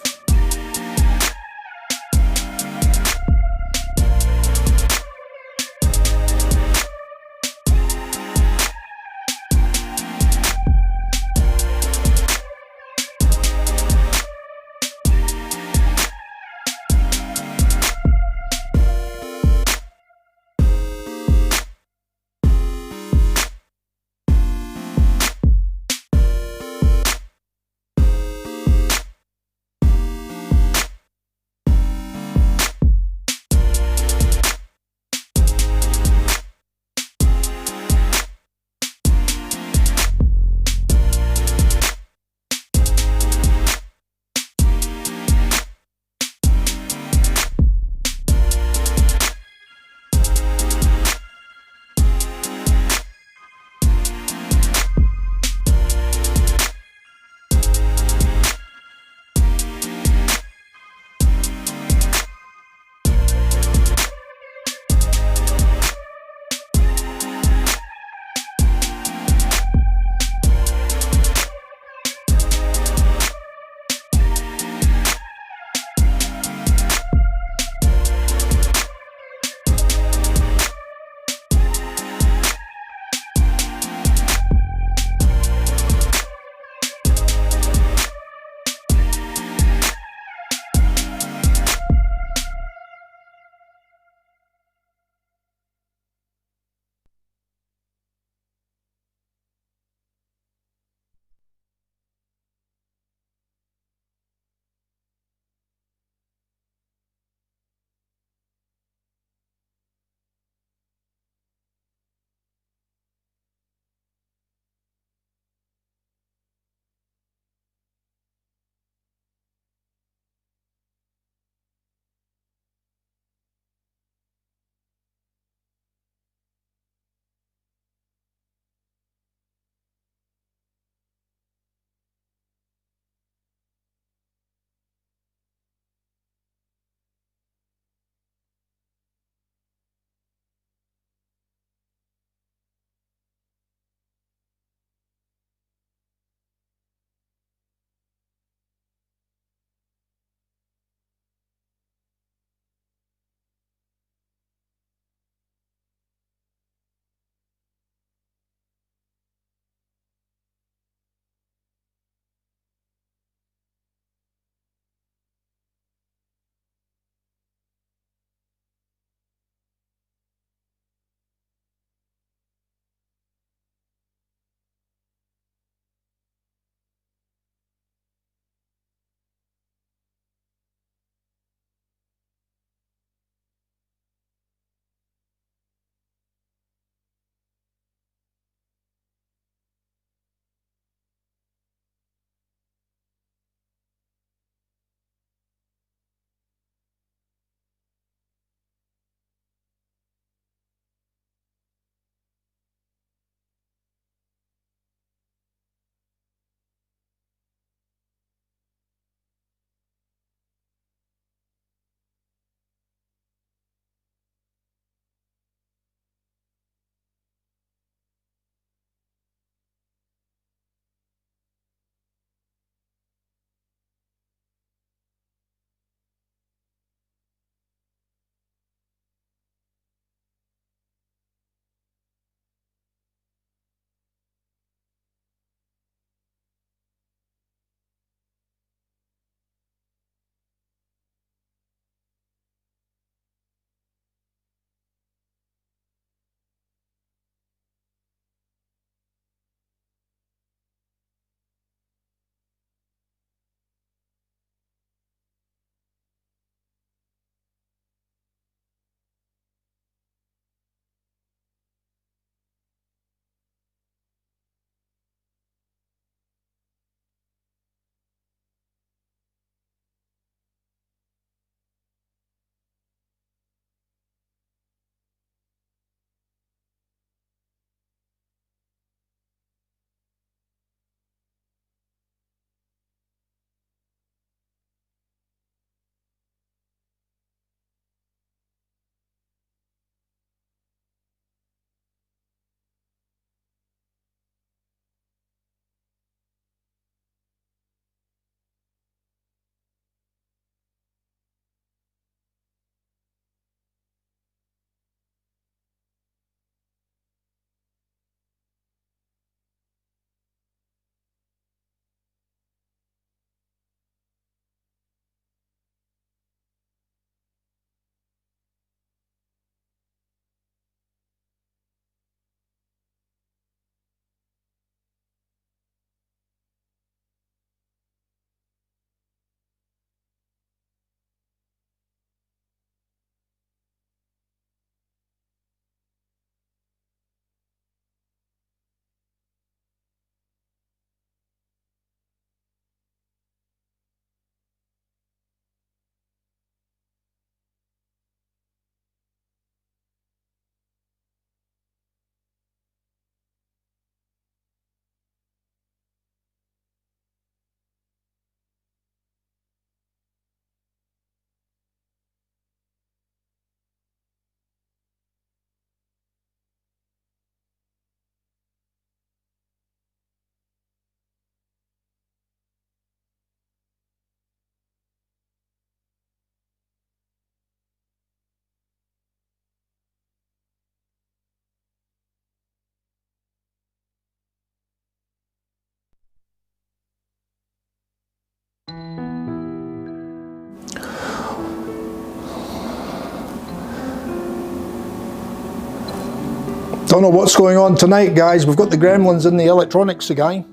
Don't know what's going on tonight, guys. We've got the gremlins in the electronics again.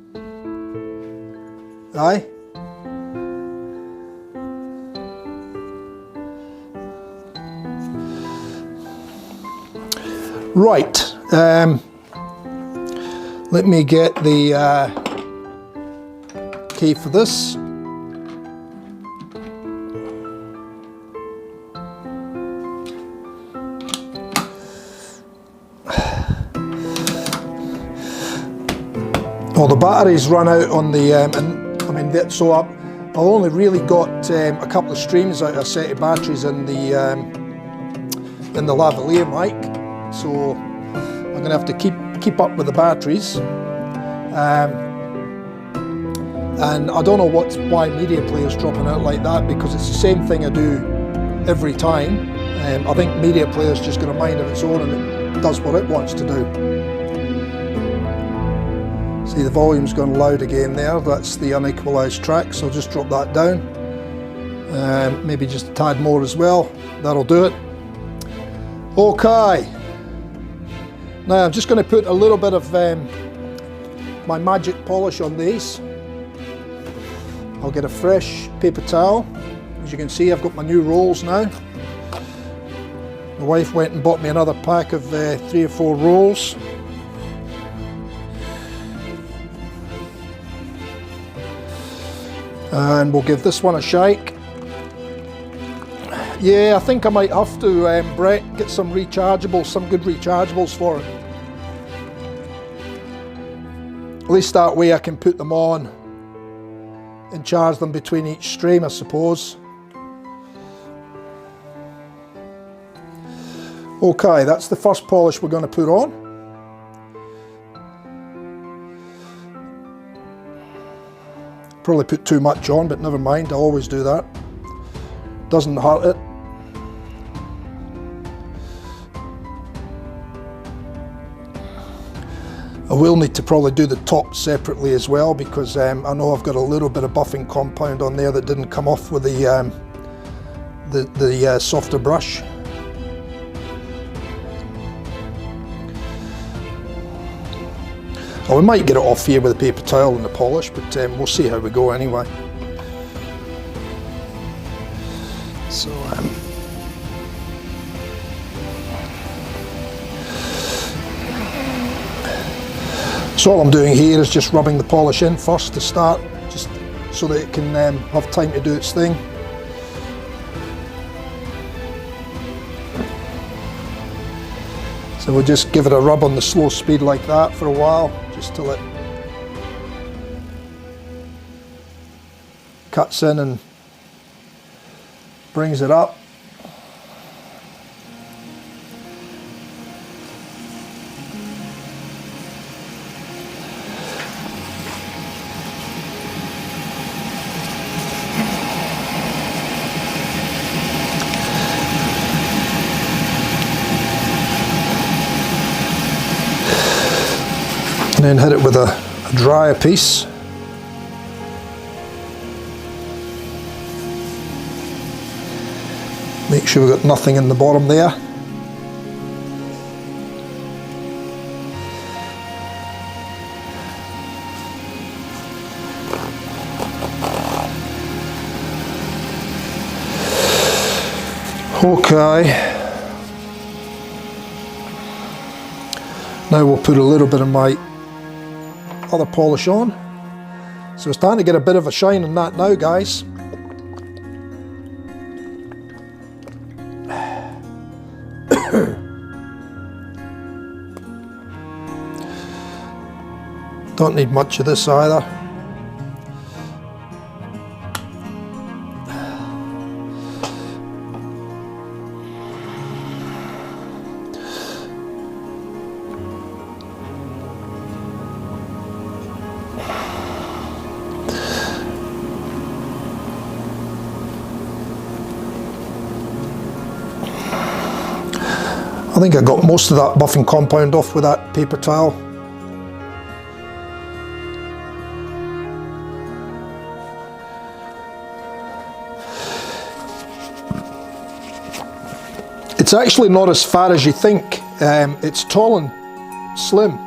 Aye? Right. Let me get the key for this. Well, the batteries run out on the, and I mean, so I've only really got a couple of streams out of a set of batteries in the lavalier mic, so I'm going to have to keep up with the batteries. And I don't know why media player's dropping out like that, because it's the same thing I do every time. I think media player's just got a mind of its own and it does what it wants to do. See, the volume's gone loud again there. That's the unequalised track, so I'll just drop that down. Maybe just a tad more as well. That'll do it. Okay. Now I'm just going to put a little bit of my magic polish on these. I'll get a fresh paper towel. As you can see, I've got my new rolls now. My wife went and bought me another pack of 3 or 4 rolls. And we'll give this one a shake. Yeah, I think I might have to, Brett, get some rechargeables, some good rechargeables for it. At least that way I can put them on and charge them between each stream, I suppose. Okay, that's the first polish we're going to put on. Probably put too much on, but never mind, I always do that. Doesn't hurt it. I will need to probably do the top separately as well, because I know I've got a little bit of buffing compound on there that didn't come off with the softer brush. Oh, we might get it off here with a paper towel and the polish, but we'll see how we go anyway. So, so all I'm doing here is just rubbing the polish in first to start, just so that it can have time to do its thing. So we'll just give it a rub on the slow speed like that for a while, just till it cuts in and brings it up. And then hit it with a drier piece. Make sure we've got nothing in the bottom there. Okay. Now we'll put a little bit of my other polish on. So it's starting to get a bit of a shine on that now, guys. Don't need much of this either. I think I got most of that buffing compound off with that paper towel. It's actually not as far as you think. It's tolling slim.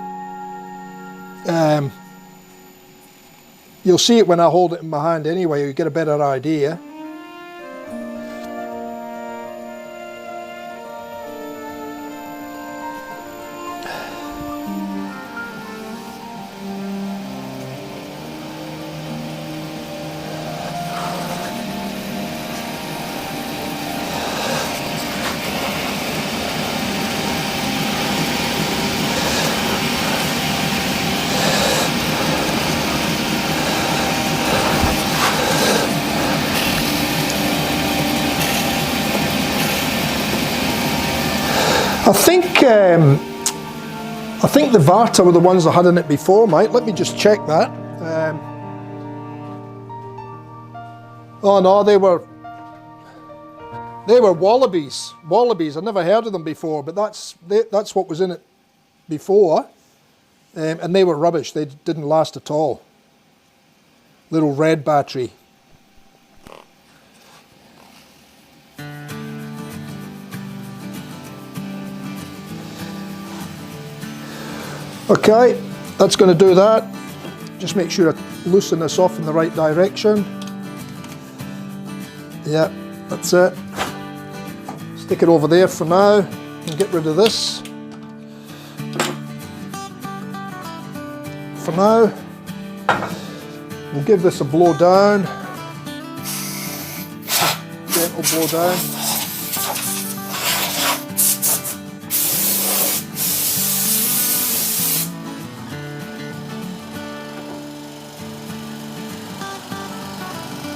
You'll see it when I hold it in my hand anyway, you get a better idea. I think the Varta were the ones that had in it before, mate. Let me just check that. Oh no, they were Wallabies. Wallabies. I never heard of them before, but that's what was in it before, and they were rubbish. They didn't last at all. Little red battery. Okay, that's going to do that. Just make sure I loosen this off in the right direction. Yeah, that's it. Stick it over there for now and get rid of this. For now, we'll give this a blow down. Gentle blow down.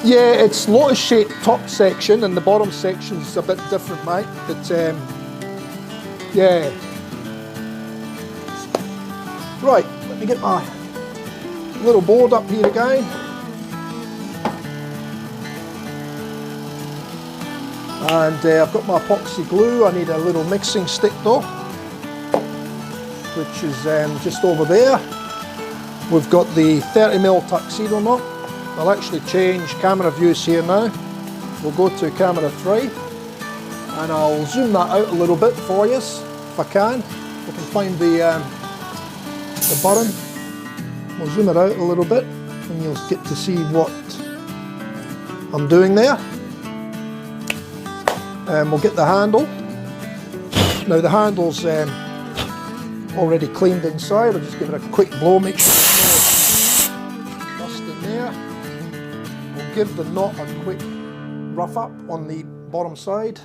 Yeah, it's lotus shaped top section and the bottom section's a bit different, mate. But yeah. Right, let me get my little board up here again. And I've got my epoxy glue. I need a little mixing stick though, which is just over there. We've got the 30mm Tuxedo Knot. I'll actually change camera views here now. We'll go to camera 3 and I'll zoom that out a little bit for you if I can. If I can find the button. We'll zoom it out a little bit and you'll get to see what I'm doing there. We'll get the handle. Now the handle's already cleaned inside. I'll just give it a quick blow, make sure there's no dust in there. We'll give the knot a quick rough up on the bottom side.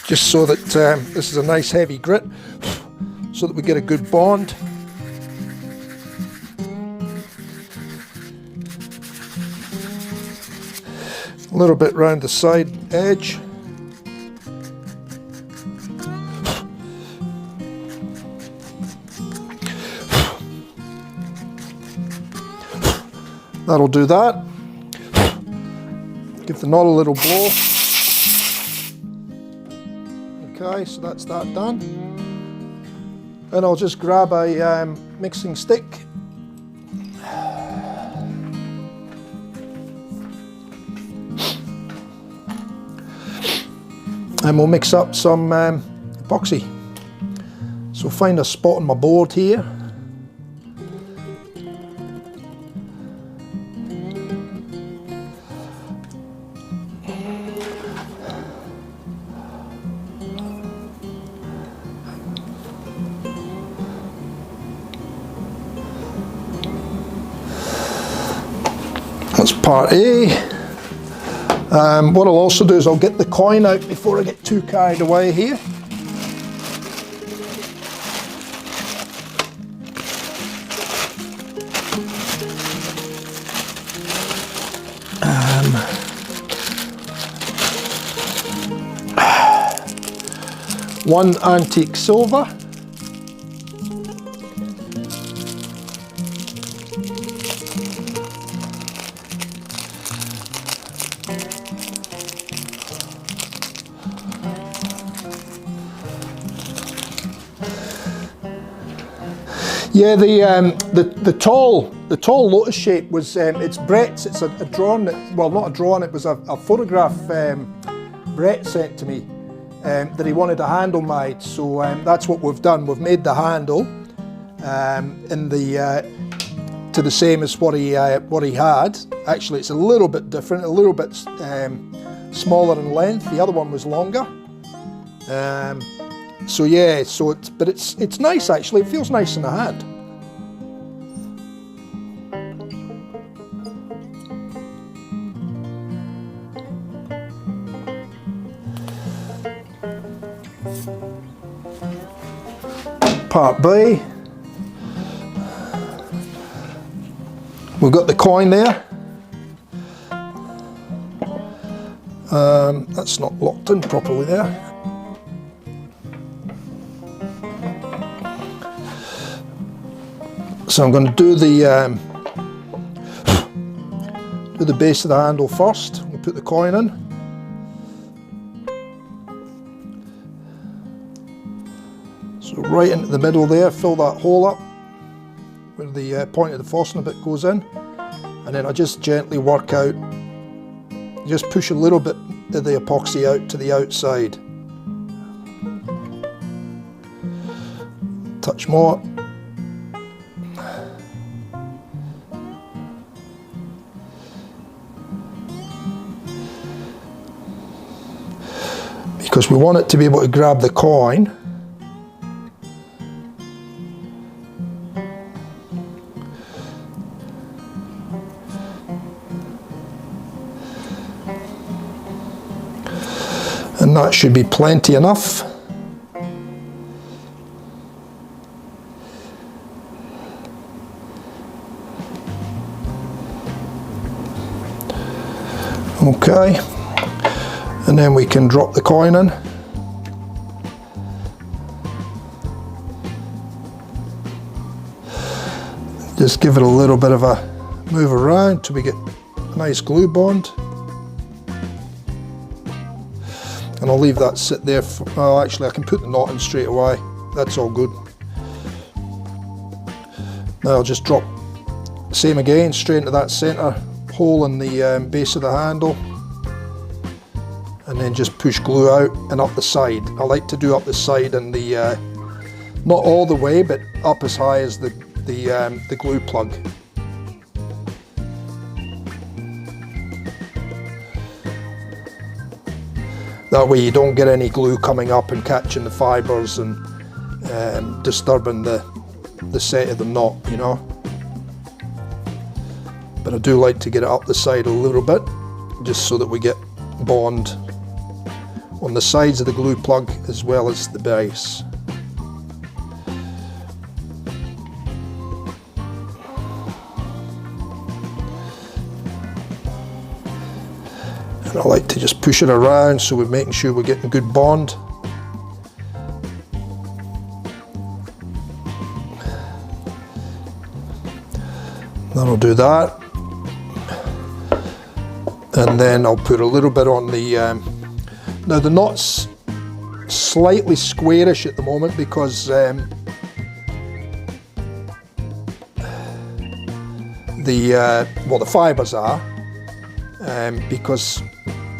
Just so that this is a nice heavy grit, so that we get a good bond. A little bit round the side edge. That'll do that. Give the knot a little blow. Okay, so that's that done. And I'll just grab a mixing stick. And we'll mix up some epoxy. So find a spot on my board here. That's part A. What I'll also do is I'll get the coin out before I get too carried away here. One antique silver. Yeah, the tall lotus shape was it's Brett's. It's a drawn, well, not a drawn. It was a photograph Brett sent to me, that he wanted a handle made. So that's what we've done. We've made the handle in the to the same as what he had. Actually, it's a little bit different, a little bit smaller in length. The other one was longer. So yeah, but it's nice actually. It feels nice in the hand. Part B. We've got the coin there. That's not locked in properly there. So I'm going to do the base of the handle first. We'll put the coin in. So right into the middle there, fill that hole up where the point of the fastener bit goes in, and then I just gently work out, just push a little bit of the epoxy out to the outside. Touch more. Because we want it to be able to grab the coin. And that should be plenty enough. Okay, and then we can drop the coin in. Just give it a little bit of a move around till we get a nice glue bond. And I'll leave that sit there for, well, actually I can put the knot in straight away. That's all good. Now I'll just drop, same again, straight into that centre hole in the base of the handle. And then just push glue out and up the side. I like to do up the side and the, not all the way, but up as high as the glue plug. That way you don't get any glue coming up and catching the fibres and disturbing the set of the knot, you know. But I do like to get it up the side a little bit, just so that we get bond on the sides of the glue plug as well as the base. I like to just push it around so we're making sure we're getting good bond. That'll do that. And then I'll put a little bit on the, now the knot's slightly squarish at the moment because well, the fibres are, because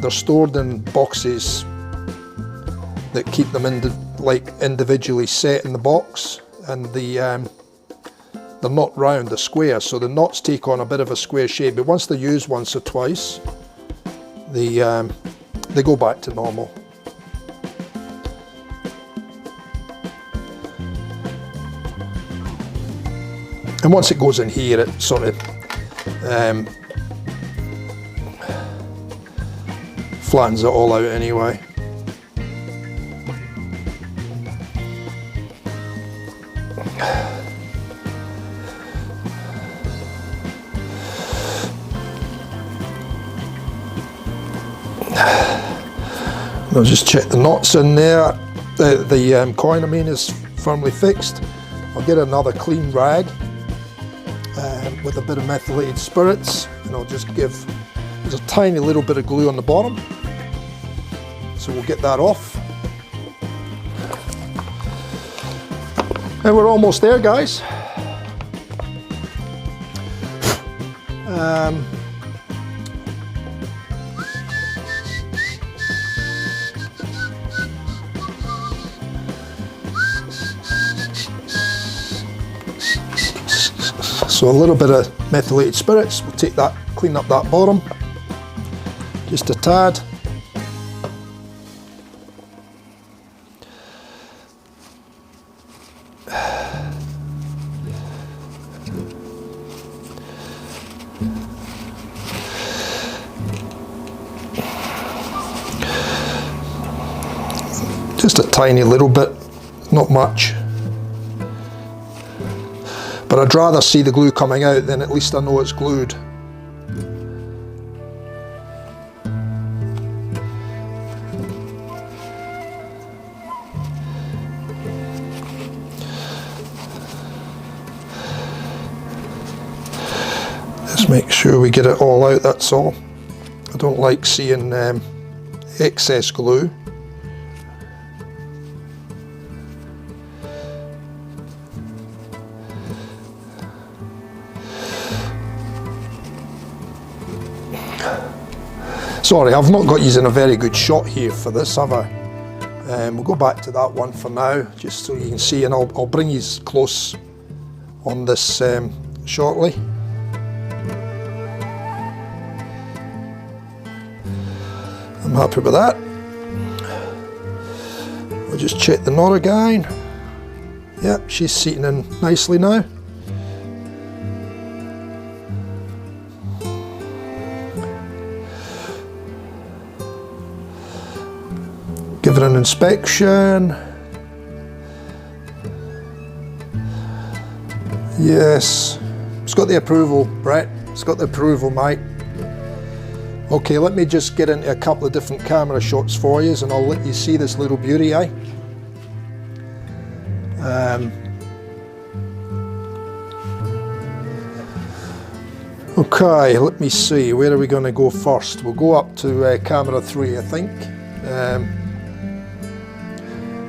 they're stored in boxes that keep them individually set in the box, and they're not round, they're square, so the knots take on a bit of a square shape, but once they're used once or twice, they go back to normal. And once it goes in here, it sort of flattens it all out anyway. I'll just check the knots in there. The coin, I mean, is firmly fixed. I'll get another clean rag with a bit of methylated spirits, and I'll just give, there's a tiny little bit of glue on the bottom, so we'll get that off. And we're almost there, guys. So a little bit of methylated spirits, we'll take that, clean up that bottom, just a tad. Just a tiny little bit, not much. But I'd rather see the glue coming out, then at least I know it's glued. Just make sure we get it all out, that's all. I don't like seeing excess glue. Sorry, I've not got you in a very good shot here for this, have I? We'll go back to that one for now, just so you can see, and I'll bring you close on this shortly. I'm happy with that. We'll just check the knot again. Yep, she's seating in nicely now. Give it an inspection. Yes, it's got the approval, Brett. It's got the approval, mate. Okay, let me just get into a couple of different camera shots for you, and I'll let you see this little beauty, eh? Okay, let me see. Where are we going to go first? We'll go up to camera 3, I think.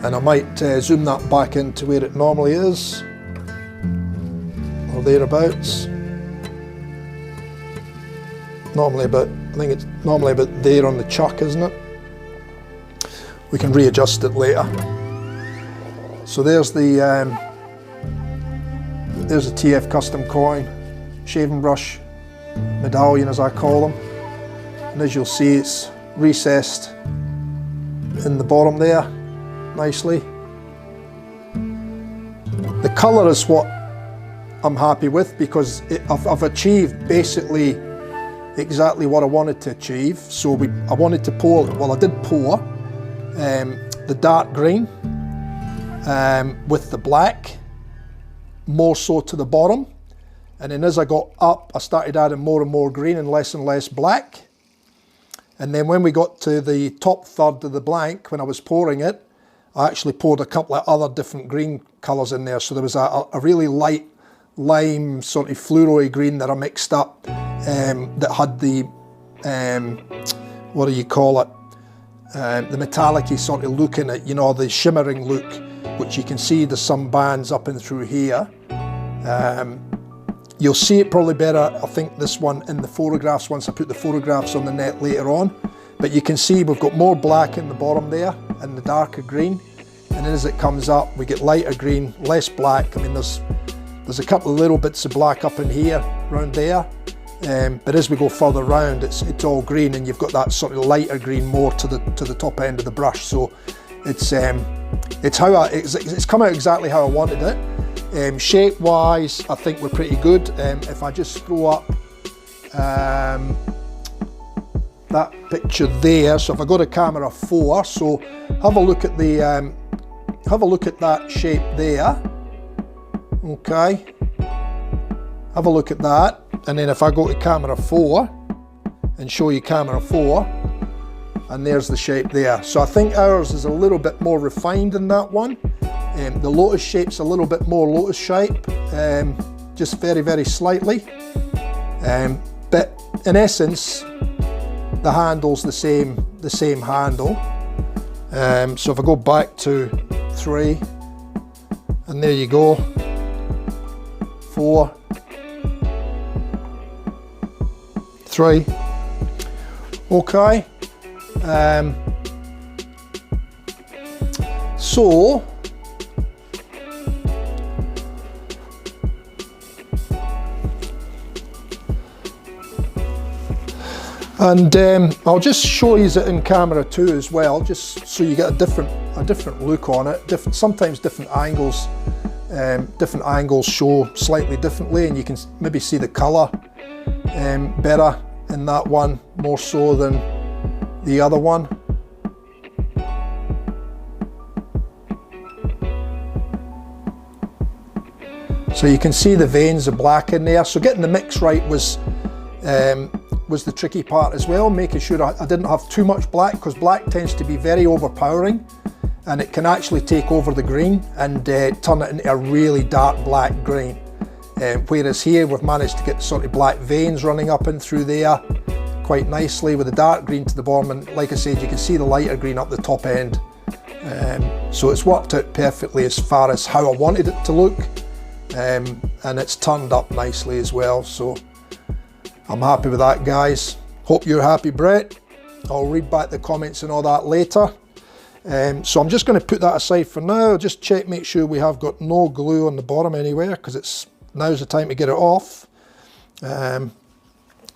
And I might zoom that back into where it normally is, or thereabouts. Normally about, I think it's normally about there on the chuck, isn't it? We can readjust it later. So there's the TF custom coin, shaving brush, medallion as I call them. And as you'll see, it's recessed in the bottom there nicely. The colour is what I'm happy with, because I've achieved basically exactly what I wanted to achieve. So I wanted to pour, well, I did pour the dark green with the black, more so to the bottom, and then as I got up I started adding more and more green and less black. And then when we got to the top third of the blank, when I was pouring it, I actually poured a couple of other different green colours in there. So there was a really light lime sort of fluoro green that I mixed up, that had the, what do you call it, the metallic-y sort of look in it, you know, the shimmering look, which you can see there's some bands up and through here. You'll see it probably better, I think, this one in the photographs once I put the photographs on the net later on. But you can see we've got more black in the bottom there and the darker green. And then as it comes up, we get lighter green, less black. I mean, there's a couple of little bits of black up in here, around there. But as we go further round, it's all green, and you've got that sort of lighter green more to the top end of the brush. So it's come out exactly how I wanted it. Shape wise, I think we're pretty good. If I just throw up that picture there, so if I go to camera 4, so have a look at the have a look at that shape there. Okay, have a look at that, and then if I go to camera 4 and show you camera 4, and there's the shape there. So I think ours is a little bit more refined than that one. The lotus shape's a little bit more lotus shape, just very slightly. But in essence, the handle's the same handle. So if I go back to 3, and there you go, 4, 3. Okay. So And I'll just show you it in camera too as well, just so you get a different look on it. Sometimes different angles show slightly differently, and you can maybe see the colour better in that one more so than the other one. So you can see the veins are black in there. So getting the mix right was the tricky part as well, making sure I didn't have too much black, because black tends to be very overpowering and it can actually take over the green and turn it into a really dark black green. Whereas here we've managed to get sort of black veins running up and through there quite nicely with the dark green to the bottom, and like I said, you can see the lighter green up the top end. So it's worked out perfectly as far as how I wanted it to look. And it's turned up nicely as well, so I'm happy with that, guys. Hope you're happy, Brett. I'll read back the comments and all that later. So I'm just going to put that aside for now. Just check, make sure we have got no glue on the bottom anywhere, because now's the time to get it off. I'll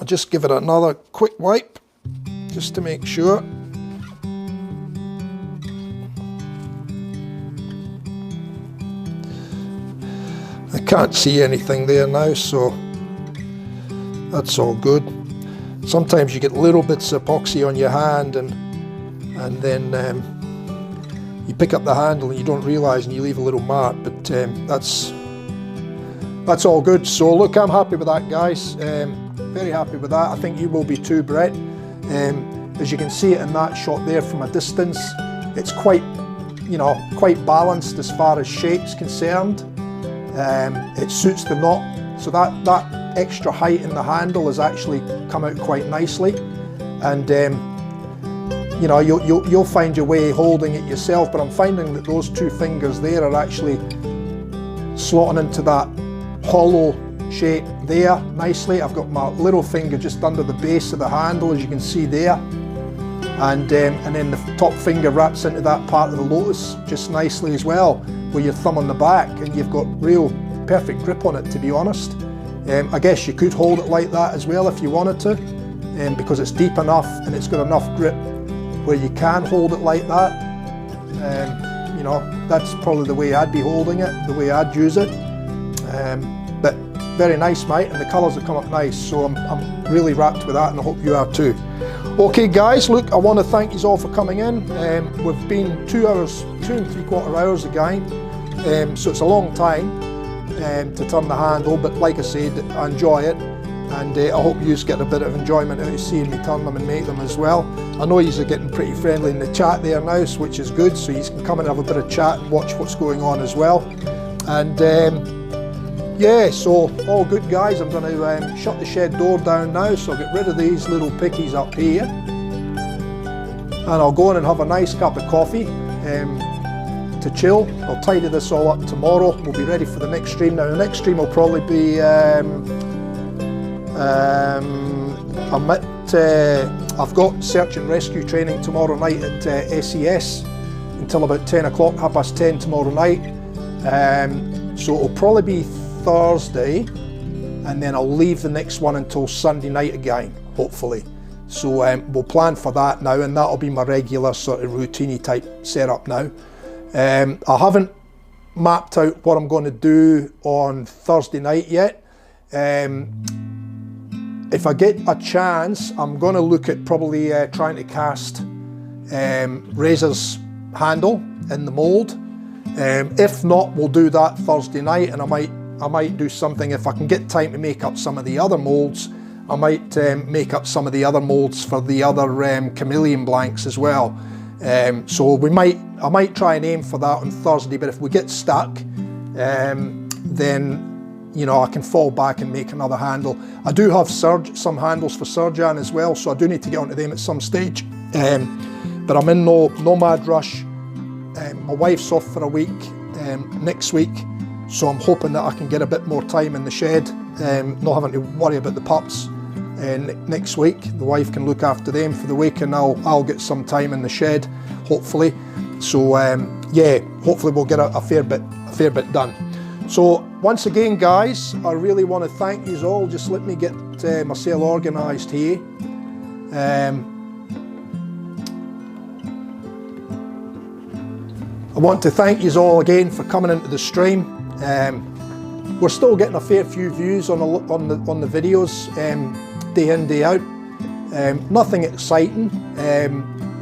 just give it another quick wipe just to make sure. I can't see anything there now, so that's all good. Sometimes you get little bits of epoxy on your hand, and then you pick up the handle and you don't realise and you leave a little mark, but that's all good. So look, I'm happy with that, guys. Very happy with that. I think you will be too, Brett. As you can see it in that shot there from a distance, it's quite balanced as far as shape's concerned. It suits the knot, so that extra height in the handle has actually come out quite nicely, and you'll find your way holding it yourself, but I'm finding that those two fingers there are actually slotting into that hollow shape there nicely. I've got my little finger just under the base of the handle, as you can see there, and then the top finger wraps into that part of the lotus just nicely as well, with your thumb on the back, and you've got real perfect grip on it, to be honest. I guess you could hold it like that as well if you wanted to, because it's deep enough and it's got enough grip where you can hold it like that. That's probably the way I'd be holding it, the way I'd use it. But very nice, mate, and the colours have come up nice, so I'm really wrapped with that, and I hope you are too. Okay, guys, look, I want to thank you all for coming in. We've been 2 and 3/4 hours again, so it's a long time to turn the handle, but like I said, I enjoy it, and I hope you get a bit of enjoyment out of seeing me turn them and make them as well. I know you are getting pretty friendly in the chat there now, which is good, so you can come and have a bit of chat and watch what's going on as well. And yeah, so all good, guys. I'm going to shut the shed door down now, so I'll get rid of these little pickies up here, and I'll go in and have a nice cup of coffee to chill. I'll tidy this all up tomorrow. We'll be ready for the next stream. Now the next stream will probably be I've got search and rescue training tomorrow night at SES until about 10 o'clock, 10:30 tomorrow night. So it'll probably be Thursday, and then I'll leave the next one until Sunday night again, hopefully. So we'll plan for that now, and that'll be my regular sort of routine type setup now. I haven't mapped out what I'm going to do on Thursday night yet. If I get a chance, I'm going to look at probably trying to cast Resin's handle in the mould. If not, we'll do that Thursday night, and I might do something, if I can get time to make up some of the other moulds, I might make up some of the other moulds for the other chameleon blanks as well. So I might try and aim for that on Thursday, but if we get stuck, then I can fall back and make another handle. I do have some handles for Surgeon as well, so I do need to get onto them at some stage. But I'm in no mad rush. My wife's off for a week next week, so I'm hoping that I can get a bit more time in the shed, not having to worry about the pups. Next week the wife can look after them for the week, and I'll get some time in the shed, hopefully. So yeah, hopefully we'll get a fair bit done. So once again, guys, I really want to thank you all. Just let me get myself organised here. I want to thank you all again for coming into the stream. We're still getting a fair few views on the videos, day in, day out. Nothing exciting.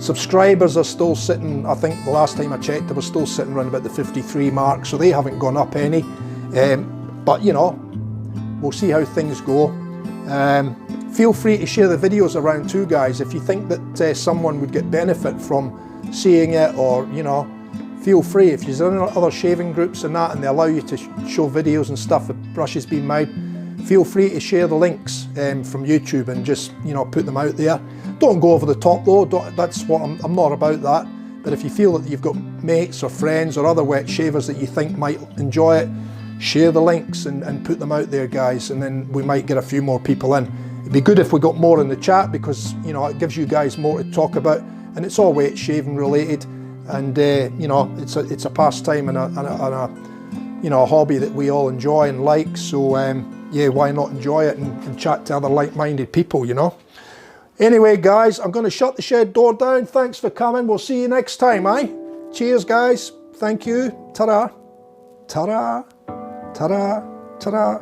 Subscribers are still sitting, I think the last time I checked, they were still sitting around about the 53 mark, so they haven't gone up any. But you know, we'll see how things go. Feel free to share the videos around too, guys. If you think that someone would get benefit from seeing it, or you know, feel free. If you're in other shaving groups and that, and they allow you to show videos and stuff of brushes being made, feel free to share the links from YouTube and just, you know, put them out there. Don't go over the top though. That's what I'm not about that. But if you feel that you've got mates or friends or other wet shavers that you think might enjoy it, share the links and put them out there, guys, and then we might get a few more people in. It'd be good if we got more in the chat, because you know, it gives you guys more to talk about, and it's all wet shaving related, and you know, it's a pastime and a you know, a hobby that we all enjoy and like. So yeah, why not enjoy it and chat to other like-minded people, you know? Anyway, guys, I'm going to shut the shed door down. Thanks for coming. We'll see you next time, eh? Cheers, guys. Thank you. Ta-da. Ta-da. Ta-da. Ta-da.